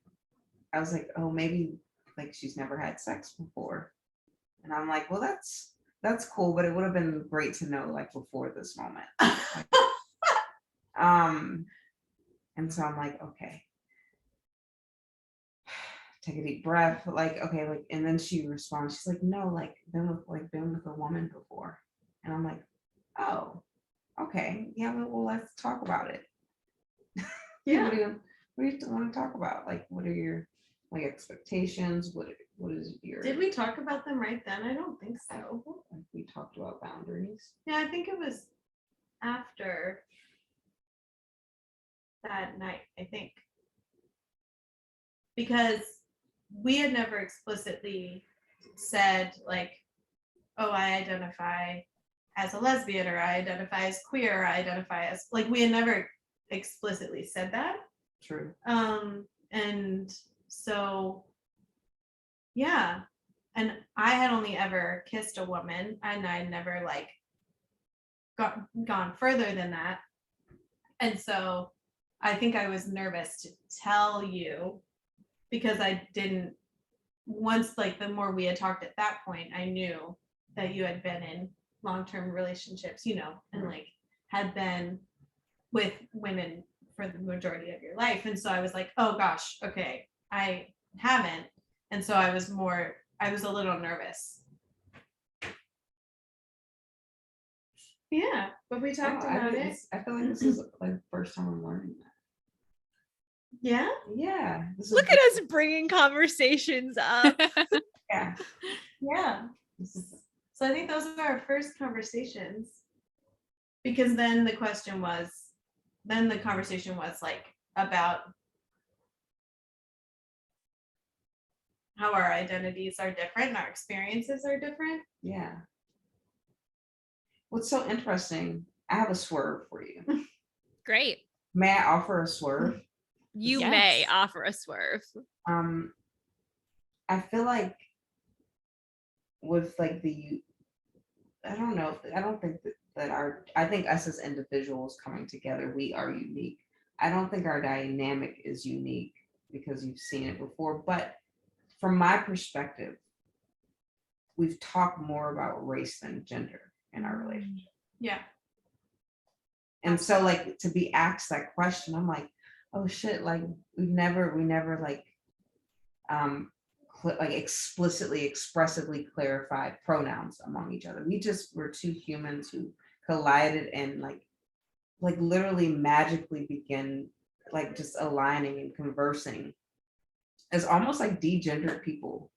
I was like, oh, maybe like she's never had sex before. And I'm like, well, that's cool, but it would have been great to know like before this moment. And so I'm like, okay. Take a deep breath, like, okay, like, and then she responds, she's like, no, like, been with a woman before. And I'm like, oh, okay, yeah, well, let's talk about it. Yeah. What do you want to talk about? Like, what are your like expectations? What is your? Did we talk about them right then? I don't think so. We talked about boundaries. Yeah, I think it was after that night, I think. Because we had never explicitly said like, oh, I identify as a lesbian, or I identify as queer, or I identify as, like, we had never explicitly said that. True. And so, yeah. And I had only ever kissed a woman, and I never like gone further than that. And so I think I was nervous to tell you, because I didn't, once like the more we had talked at that point, I knew that you had been in long-term relationships, you know, and like had been with women for the majority of your life. And so I was like, oh gosh, okay, I haven't. And so I was a little nervous. Yeah, but we talked about it. I feel like this is like the first time I'm learning that. Yeah. Yeah. Look at us bringing conversations up. Yeah. Yeah. So I think those are our first conversations, because then the conversation was like about how our identities are different and our experiences are different. Yeah. What's so interesting, I have a swerve for you. Great. May I offer a swerve? You Yes. may offer a swerve. I feel like with like I don't know, I don't think I think us as individuals coming together, we are unique. I don't think our dynamic is unique because you've seen it before, but from my perspective, we've talked more about race than gender in our relationship. Yeah. And so like to be asked that question, I'm like, oh shit, like we never like like explicitly, expressively clarified pronouns among each other. We just were two humans who collided and like literally magically begin like just aligning and conversing as almost like degendered people,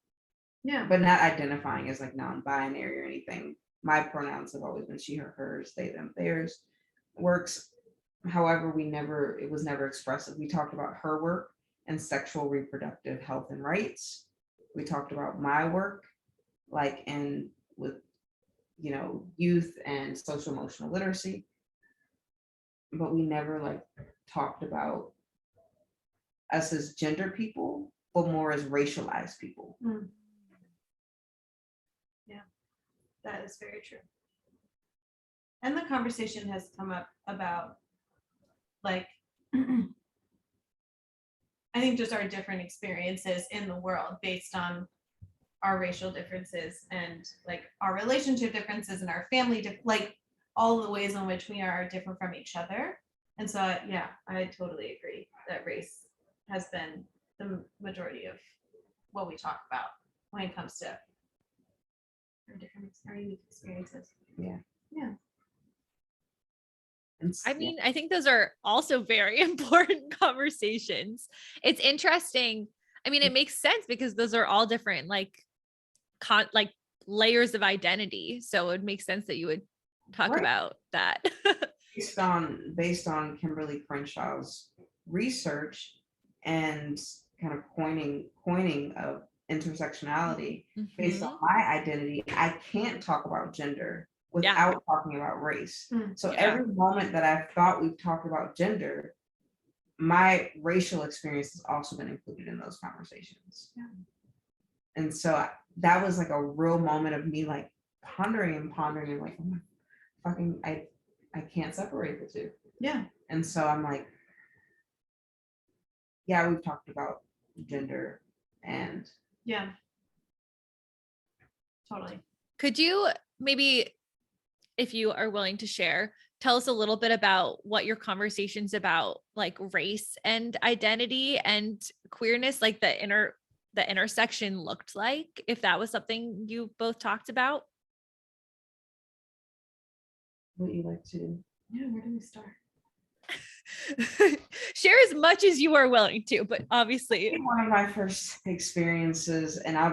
Yeah. but not identifying as like non-binary or anything. My pronouns have always been she, her, hers, they, them, theirs. Works. However, it was never expressive. We talked about her work and sexual reproductive health and rights. We talked about my work, like with youth and social emotional literacy, but we never like talked about us as gender people, but more as racialized people. Yeah, that is very true. And the conversation has come up about like I think just our different experiences in the world based on our racial differences and like our relationship differences and our family, like all the ways in which we are different from each other. And so, yeah, I totally agree that race has been the majority of what we talk about when it comes to our unique experiences. Yeah. Yeah. I mean, I think those are also very important conversations. It's interesting. I mean, it makes sense because those are all different, like layers of identity. So it makes sense that you would talk about that. based on Kimberly Crenshaw's research and kind of coining of intersectionality based on my identity, I can't talk about gender without talking about race. So every moment that I've thought we've talked about gender, my racial experience has also been included in those conversations. Yeah. And so that was like a real moment of me like pondering and like, oh my fucking, I can't separate the two. Yeah. And so I'm like, yeah, we've talked about gender and yeah, totally. Could you maybe, if you are willing to share, tell us a little bit about what your conversations about like race and identity and queerness, like the intersection looked like, if that was something you both talked about? what you like to. Yeah, where do we start? Share as much as you are willing to, but obviously One of my first experiences, and I'll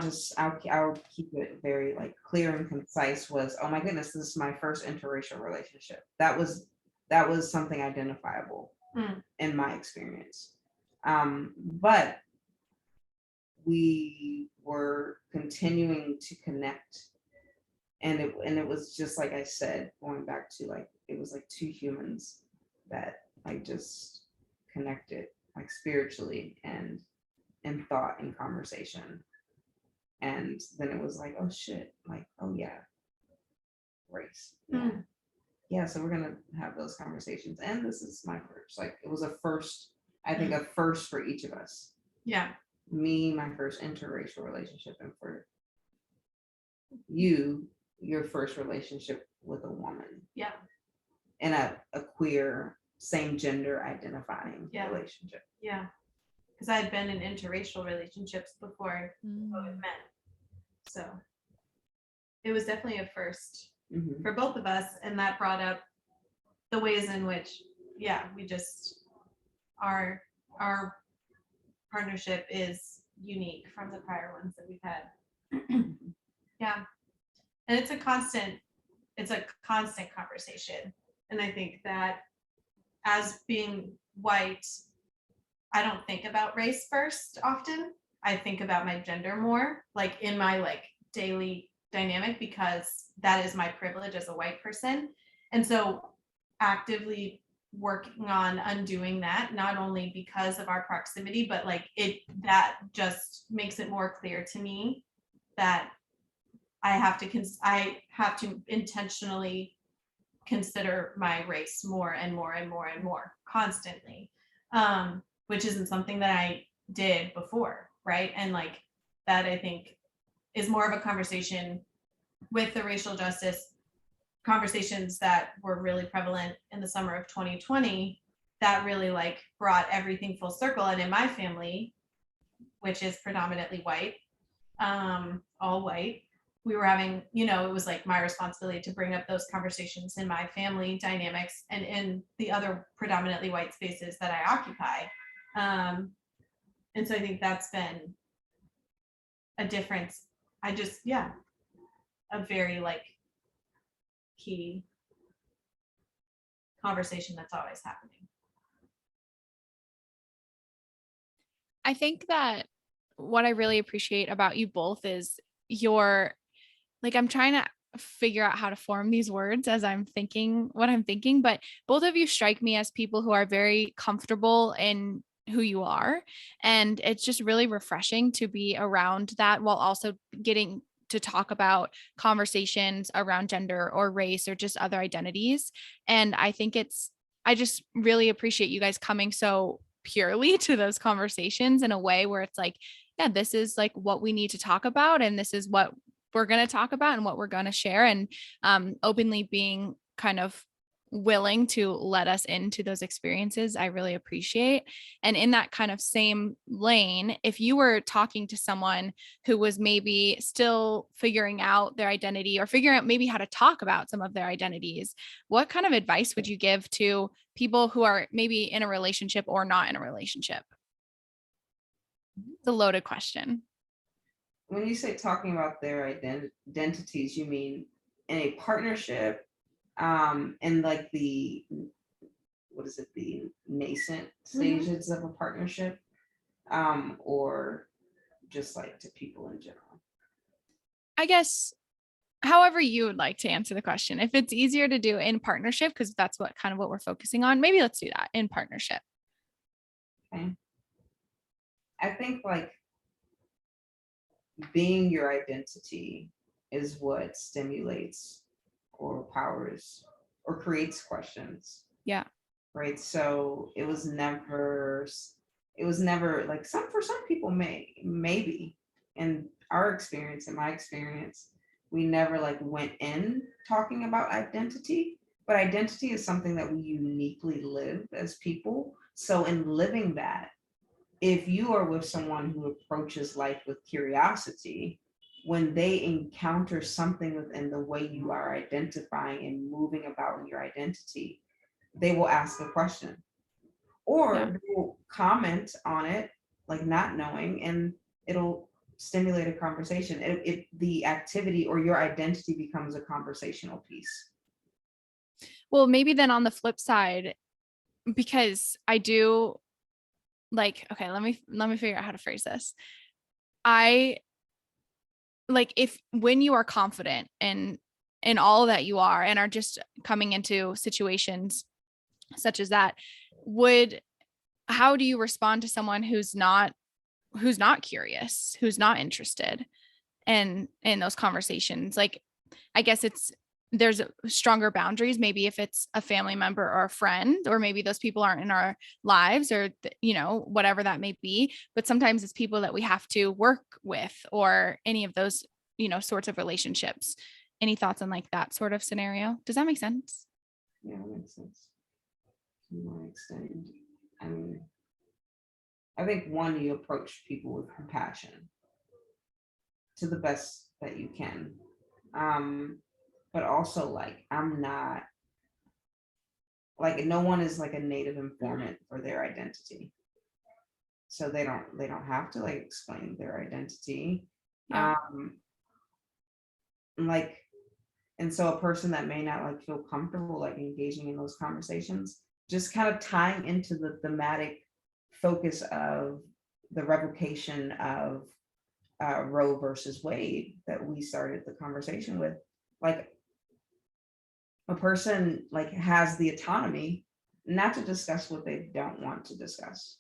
keep it very like clear and concise, was, oh my goodness, this is my first interracial relationship. That was something identifiable in my experience. But we were continuing to connect, and it was just like I said, going back to like, it was like two humans that like just connected like spiritually and in thought and conversation. And then it was like, oh shit, like, oh yeah, race. Yeah. So we're gonna have those conversations. And this is my first, like it was a first, I think a first for each of us. Yeah. Me, my first interracial relationship, and for you, your first relationship with a woman. Yeah. In a queer, same gender identifying relationship. Yeah. Because I had been in interracial relationships before with men. So it was definitely a first for both of us. And that brought up the ways in which, we just our partnership is unique from the prior ones that we've had. Yeah. And it's a constant conversation. And I think that as being white, I don't think about race first often. I think about my gender more, like in my like daily dynamic, because that is my privilege as a white person. And so actively working on undoing that, not only because of our proximity, but like that just makes it more clear to me that I have to intentionally consider my race more and more and more and more constantly, which isn't something that I did before, right? And like that, I think, is more of a conversation with the racial justice conversations that were really prevalent in the summer of 2020 that really like brought everything full circle. And in my family, which is predominantly white, all white, we were having, it was like my responsibility to bring up those conversations in my family dynamics and in the other predominantly white spaces that I occupy. And so I think that's been a difference. A very like key conversation that's always happening. I think that what I really appreciate about you both is I'm trying to figure out how to form these words as I'm thinking what I'm thinking, but both of you strike me as people who are very comfortable in who you are. And it's just really refreshing to be around that while also getting to talk about conversations around gender or race or just other identities. And I think I just really appreciate you guys coming so purely to those conversations in a way where it's like, yeah, this is like what we need to talk about. And this is what we're going to talk about and what we're going to share, and openly being kind of willing to let us into those experiences, I really appreciate. And in that kind of same lane, if you were talking to someone who was maybe still figuring out their identity or figuring out maybe how to talk about some of their identities, what kind of advice would you give to people who are maybe in a relationship or not in a relationship? It's a loaded question. When you say talking about their identities, you mean in a partnership, and like the nascent stages of a partnership, or just like to people in general? I guess however you would like to answer the question. If it's easier to do in partnership, because that's what we're focusing on, maybe let's do that in partnership. Okay. I think like being your identity is what stimulates or powers or creates questions. Yeah. Right. So it was never like for some people maybe in our experience, in my experience, we never like went in talking about identity, but identity is something that we uniquely live as people. So in living that, if you are with someone who approaches life with curiosity, when they encounter something within the way you are identifying and moving about in your identity, they will ask a question or they will comment on it, like not knowing, and it'll stimulate a conversation. The activity or your identity becomes a conversational piece. Well, maybe then on the flip side, because I do like, okay, let me figure out how to phrase this. I like when you are confident in all that you are and are just coming into situations such as that, how do you respond to someone who's not curious, who's not interested in those conversations? Like, I guess there's stronger boundaries, maybe if it's a family member or a friend, or maybe those people aren't in our lives, or whatever that may be. But sometimes it's people that we have to work with, or any of those sorts of relationships. Any thoughts on like that sort of scenario? Does that make sense? Yeah, it makes sense to my extent. I mean, I think you approach people with compassion to the best that you can. But also like, I'm not like, no one is like a native informant for their identity. so they don't have to like explain their identity. Yeah. Like, and so a person that may not like feel comfortable like engaging in those conversations, just kind of tying into the thematic focus of the revocation of Roe versus Wade that we started the conversation with. Like, a person like has the autonomy not to discuss what they don't want to discuss,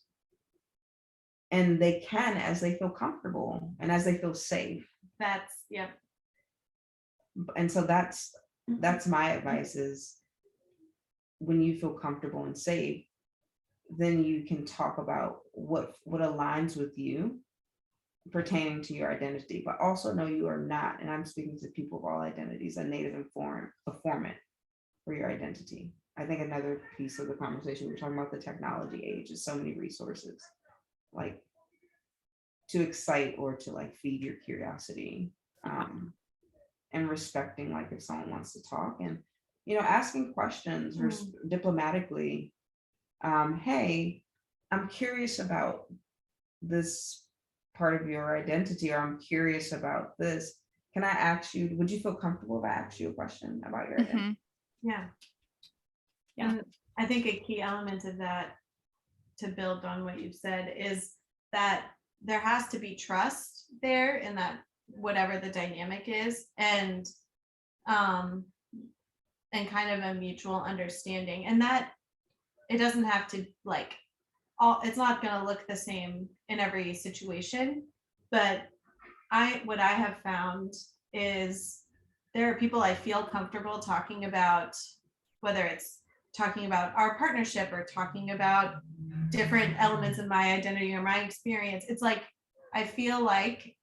and they can as they feel comfortable and as they feel safe. That's, yeah. And so that's my advice is, when you feel comfortable and safe, then you can talk about what aligns with you pertaining to your identity, but also know you are not, and I'm speaking to people of all identities, a native informant for your identity. I think another piece of the conversation, we're talking about the technology age, is so many resources like to excite or to like feed your curiosity, and respecting like if someone wants to talk, and asking questions diplomatically. Hey, I'm curious about this part of your identity, or I'm curious about this. Can I ask you, would you feel comfortable if I asked you a question about your identity? Yeah. And I think a key element of that, to build on what you've said, is that there has to be trust there in that, whatever the dynamic is, and kind of a mutual understanding, and that it doesn't have to like it's not going to look the same in every situation, but what I have found is there are people I feel comfortable talking about, whether it's talking about our partnership or talking about different elements of my identity or my experience. It's like, I feel like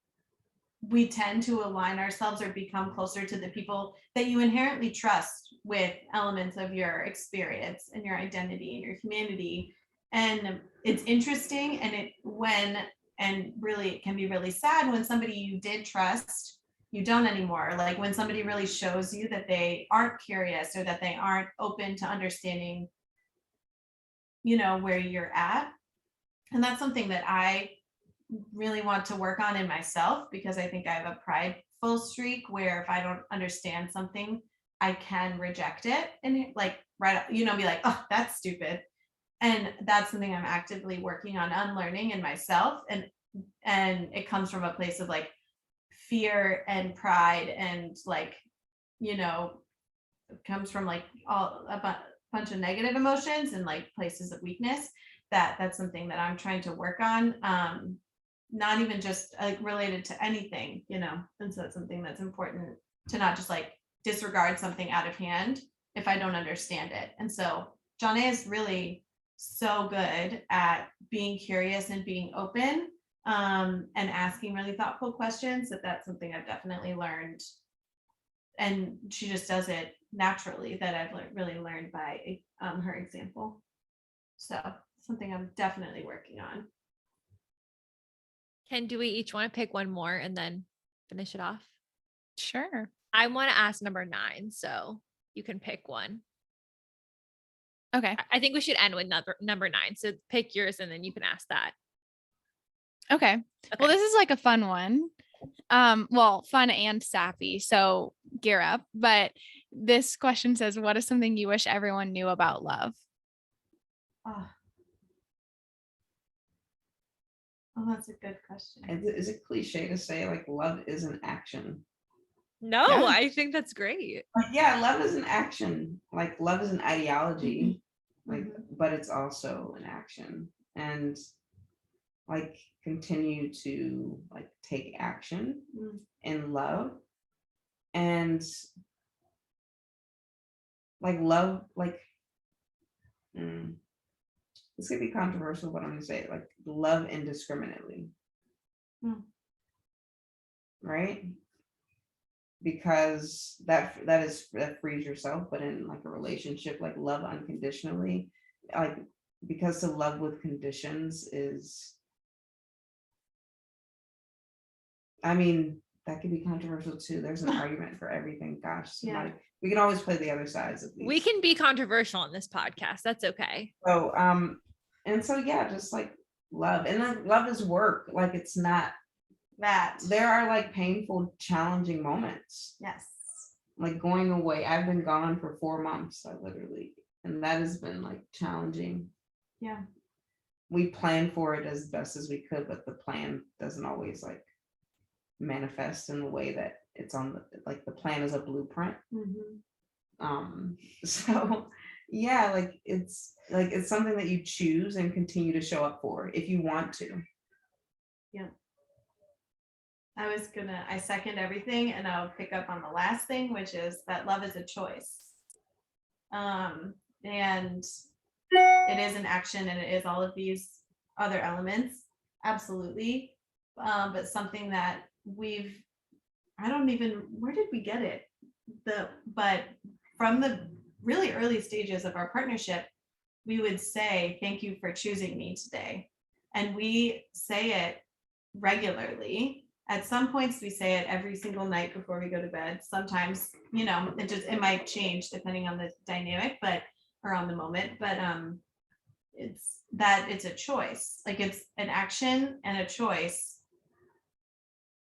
we tend to align ourselves or become closer to the people that you inherently trust with elements of your experience and your identity and your humanity. And it's interesting, and really it can be really sad when somebody you did trust, you don't anymore. Like when somebody really shows you that they aren't curious or that they aren't open to understanding, where you're at. And that's something that I really want to work on in myself, because I think I have a prideful streak where if I don't understand something, I can reject it and like be like, oh, that's stupid. And that's something I'm actively working on unlearning in myself. And it comes from a place of like fear and pride, and like, it comes from like a bunch of negative emotions and like places of weakness. That's something that I'm trying to work on. Not even just like related to anything, and so it's something that's important to not just like disregard something out of hand if I don't understand it. And so Johneè is really so good at being curious and being open, and asking really thoughtful questions. That's something I've definitely learned, and she just does it naturally, that I've really learned by her example. So something I'm definitely working on. Do we each want to pick one more and then finish it off? Sure. I want to ask number 9, so you can pick one. Okay. I think we should end with number 9. So pick yours and then you can ask that. Okay. Well, this is like a fun one. Fun and sappy. So gear up. But this question says, what is something you wish everyone knew about love? Oh, that's a good question. Is it cliche to say like love is an action? No, Yeah. I think that's great. Yeah, love is an action. Like love is an ideology, like, but it's also an action. And like continue to like take action in love, and like love, like this could be controversial, but I'm gonna say it, like love indiscriminately. Right? Because that frees yourself, but in like a relationship, like love unconditionally, like, because to love with conditions is, I mean, that could be controversial too. There's an argument for everything. Gosh, we can always play the other sides of these. We can be controversial on this podcast. That's okay. So, and so, yeah, just like love. And like love is work. Like it's not That. there are like painful, challenging moments. Yes. Like going away. I've been gone for 4 months, and that has been like challenging. Yeah. We planned for it as best as we could, but the plan doesn't always like manifest in the way that it's on the plan is a blueprint. So yeah, like it's something that you choose and continue to show up for if you want to. Yeah. I second everything, and I'll pick up on the last thing, which is that love is a choice. And it is an action, and it is all of these other elements. Absolutely. But something that where did we get it? But from the really early stages of our partnership, we would say, "Thank you for choosing me today." And we say it regularly. At some points, we say it every single night before we go to bed. Sometimes, it might change depending on the dynamic, or on the moment. But it's a choice. Like it's an action and a choice.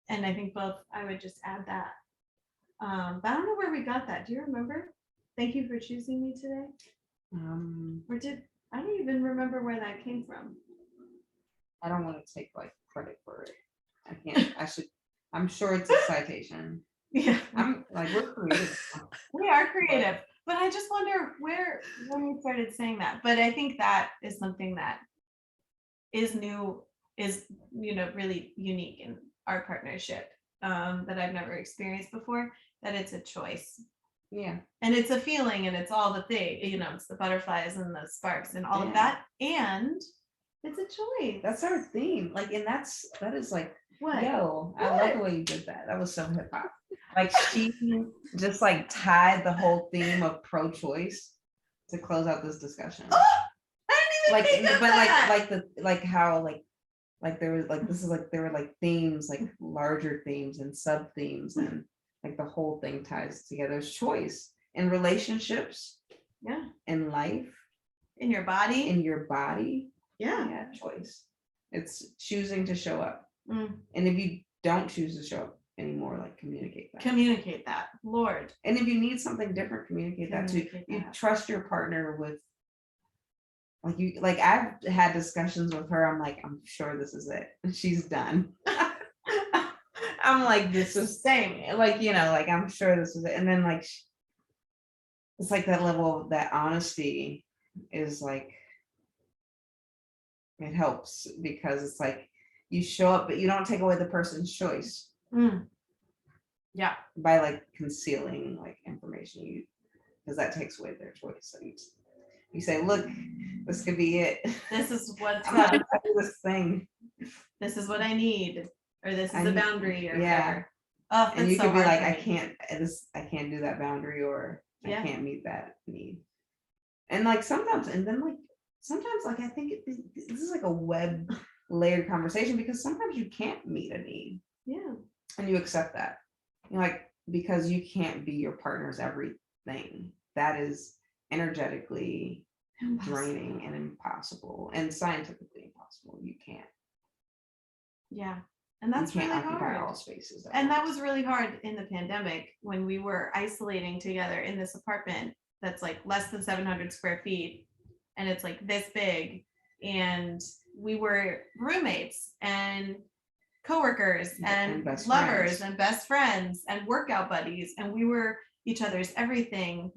And I think both. I would just add that. But I don't know where we got that. Do you remember? Thank you for choosing me today. I don't even remember where that came from. I don't want to take like credit for it. I can't. I'm sure it's a citation. Yeah. We're creative. We are creative, but I just wonder when we started saying that. But I think that is something that is new, really unique in our partnership, that I've never experienced before, that it's a choice. Yeah. And it's a feeling, and it's all the thing, it's the butterflies and the sparks and all of that. And it's a choice. That's our theme. Like, and that is like, what? Yo, I love the way you did that. That was so hip hop. Like she just like tied the whole theme of pro-choice to close out this discussion. Oh, I didn't even think of that. There were like themes, like larger themes and sub themes, and like the whole thing ties together. It's choice in relationships, in life, in your body. Yeah, choice. It's choosing to show up. Mm. And if you don't choose to show up anymore, like communicate that. Lord. And if you need something different, communicate that too. You trust your partner with I've had discussions with her. I'm like, I'm sure this is it. And she's done. I'm like, this is same. I'm sure this is it. And then it's like that level of that honesty is like, it helps because it's like you show up, but you don't take away the person's choice. Yeah. By like concealing like information, because that takes away their choice. So you say, look, this could be it. This is what's I'm gonna do this thing. This is what I need, or this is a boundary, or whatever. Oh, and you could be like, I can't do that boundary, or I can't meet that need. And like sometimes like I think this is like a web layered conversation, because sometimes you can't meet a need. Yeah. And you accept that. Because you can't be your partner's everything. That is energetically draining and impossible, and scientifically impossible. You can't. Yeah. And that's really hard. All spaces. And that was really hard in the pandemic when we were isolating together in this apartment that's like less than 700 square feet. And it's like this big. And we were roommates and coworkers and lovers and best friends and workout buddies. And we were each other's everything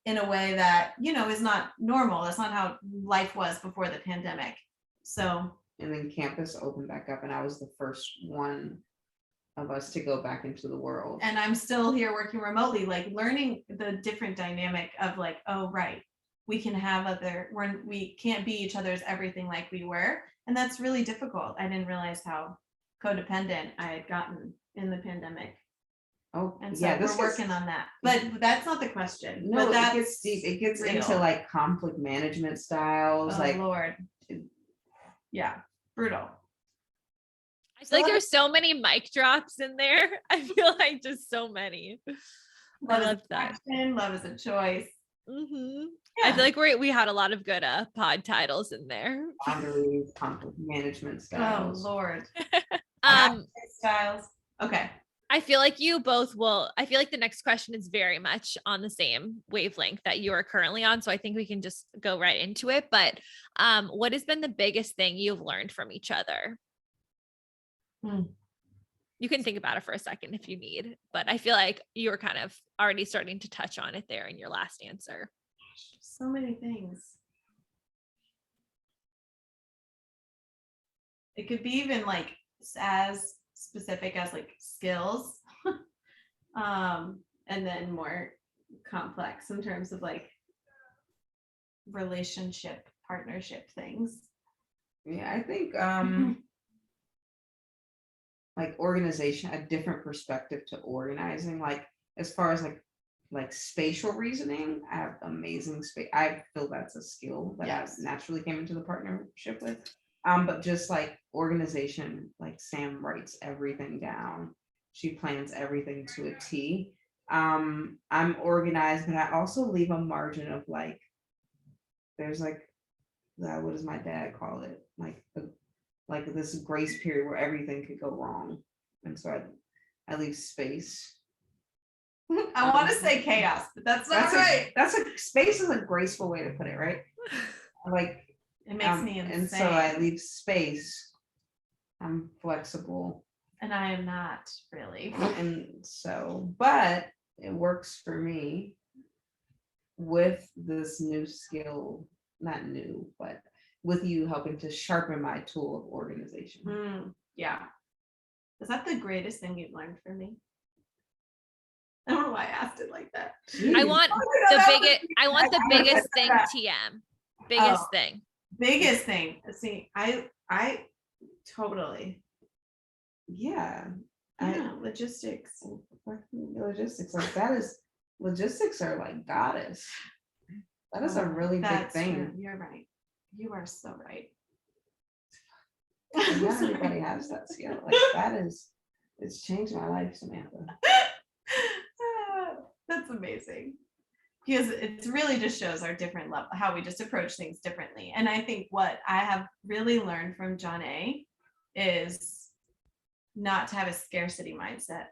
in a way that, is not normal. That's not how life was before the pandemic. So. And then campus opened back up, and I was the first one of us to go back into the world. And I'm still here working remotely, like learning the different dynamic of like, oh, right. We can have we can't be each other's everything like we were. And that's really difficult. I didn't realize how codependent I had gotten in the pandemic. Oh, and so we're working on that. But that's not the question. No, but it gets deep. It gets real. Into like conflict management styles. Oh, Lord. Yeah, brutal. I feel like there's so many mic drops in there. I feel like just so many. Love is an action. Love is a choice. I feel like we had a lot of good pod titles in there. Boundaries, conflict management styles. Oh Lord. Um, Styles. Okay. I feel like you both will. I feel like the next question is very much on the same wavelength that you are currently on. So I think we can just go right into it. But what has been the biggest thing you've learned from each other? You can think about it for a second if you need, but I feel like you were kind of already starting to touch on it there in your last answer. So many things. It could be even like as specific as like skills, and then more complex in terms of like relationship, partnership things. Yeah, I think like organization, a different perspective to organizing, like as far as like spatial reasoning, I have amazing space. I feel that's a skill that I naturally came into the partnership with. But just like organization, like Sam writes everything down. She plans everything to a T. I'm organized, but I also leave a margin of like, there's like, what does my dad call it? Like this grace period where everything could go wrong. And so I leave space. I want to say chaos, but that's not right. Space is a graceful way to put it, right? Like it makes me insane. And so I leave space. I'm flexible. And I am not really. And so, but it works for me with this new skill, not new, but with you helping to sharpen my tool of organization. Yeah. Is that the greatest thing you've learned from me? I don't know why I asked it like that. Jeez. I want the biggest thing, TM. Biggest thing. Biggest thing. See, I totally. Yeah. Logistics. Logistics. Like that is, logistics are like goddess. That is a really big thing. True. You're right. You are so right. And not everybody has that skill. Like that is, it's changed my life, Samantha. That's amazing. Because it really just shows our different level, how we just approach things differently. And I think what I have really learned from Johneè is not to have a scarcity mindset,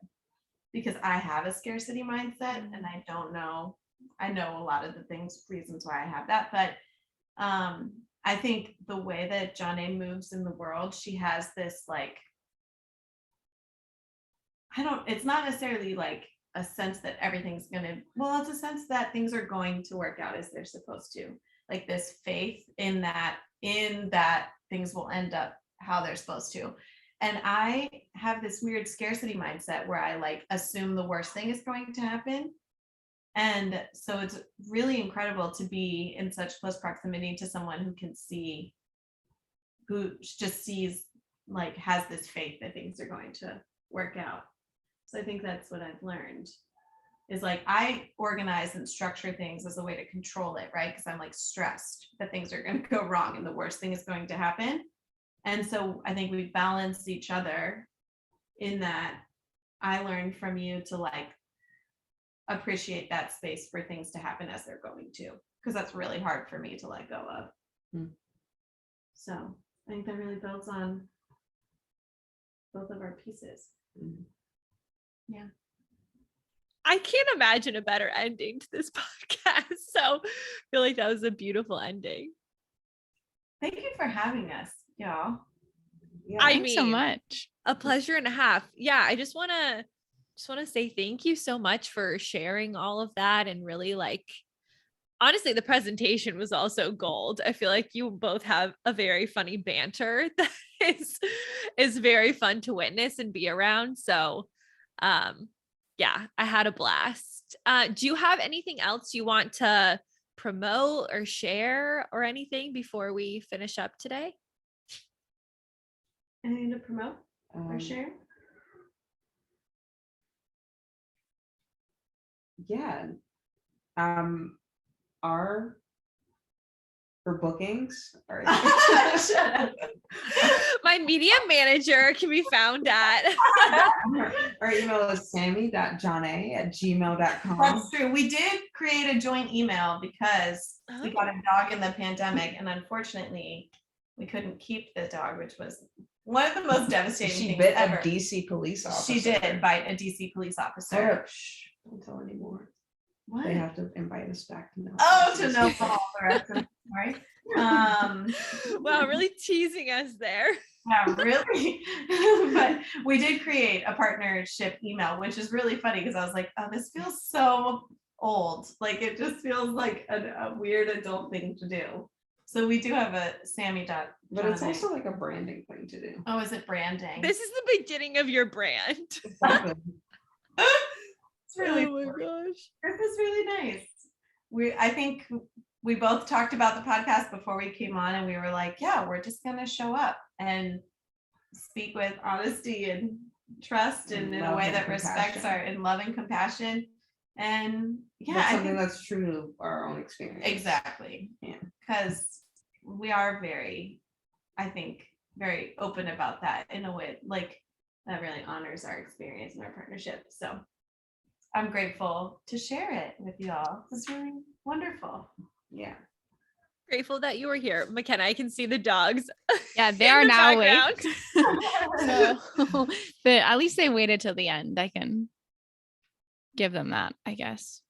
because I have a scarcity mindset and I don't know. I know a lot of the reasons why I have that, but I think the way that Johneè moves in the world, she has this like, it's not necessarily like a sense that everything's it's a sense that things are going to work out as they're supposed to. Like this faith in that things will end up how they're supposed to. And I have this weird scarcity mindset where I like assume the worst thing is going to happen. And so it's really incredible to be in such close proximity to someone who just sees, like, has this faith that things are going to work out. So I think that's what I've learned is like, I organize and structure things as a way to control it, right? Because I'm like stressed that things are going to go wrong and the worst thing is going to happen. And so I think we balance each other in that. I learned from you to like appreciate that space for things to happen as they're going to, because that's really hard for me to let go of. So I think that really builds on both of our pieces. Yeah. I can't imagine a better ending to this podcast. So I feel like that was a beautiful ending. Thank you for having us, y'all. Yeah, Thanks so much. A pleasure and a half. Yeah, I just want to say thank you so much for sharing all of that, and really, like, honestly, the presentation was also gold. I feel like you both have a very funny banter that is very fun to witness and be around. So yeah, I had a blast. Do you have anything else you want to promote or share or anything before we finish up today? Anything to promote or share? Yeah. for bookings. Or Shut up. My media manager can be found at. our email is sammy.johneè@gmail.com. That's true. We did create a joint email because we got a dog in the pandemic, and unfortunately, we couldn't keep the dog, which was one of the most devastating She things bit ever. a DC police officer. She did bite a DC police officer. Don't tell anymore. What? They have to invite us back to know. Oh, to know all the rest of the story. Wow, really teasing us there. Yeah, really. But we did create a partnership email, which is really funny because I was like, oh, this feels so old. Like it just feels like a weird adult thing to do. So we do have a Sammy. But it's also like a branding thing to do. Oh, is it branding? This is the beginning of your brand. Exactly. It's really Oh my gosh. This is really nice. I think we both talked about the podcast before we came on, and we were like, yeah, we're just gonna show up and speak with honesty and trust and in a way that respects our in love and compassion. And yeah, That's I something think that's true to our own experience. exactly. Yeah. Because we are very, I think, very open about that in a way like that really honors our experience and our partnership. So I'm grateful to share it with you all. It's really wonderful. Yeah. Grateful that you were here. McKenna, I can see the dogs. Yeah, they in are the now background. awake. So, but at least they waited till the end. I can give them that, I guess.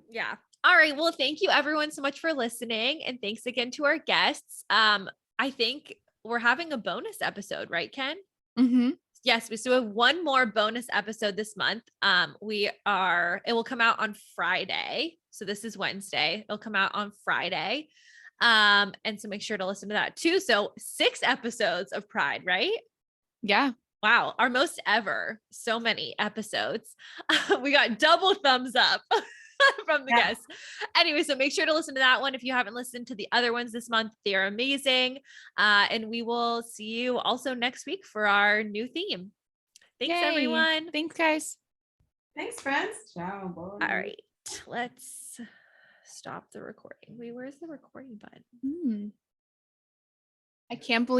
Yeah. All right. Well, thank you everyone so much for listening. And thanks again to our guests. I think we're having a bonus episode, right, Ken? Mm-hmm. Yes, we still have one more bonus episode this month. It will come out on Friday. So this is Wednesday. It'll come out on Friday. And so make sure to listen to that too. So 6 episodes of Pride, right? Yeah. Wow. Our most ever. So many episodes. We got double thumbs up from the guests. Anyway, so make sure to listen to that one. If you haven't listened to the other ones this month, they are amazing. And we will see you also next week for our new theme. Thanks, Yay. everyone. Thanks, guys. Thanks, friends. Ciao. Bye. All right. Let's stop the recording. Wait, where's the recording button? I can't believe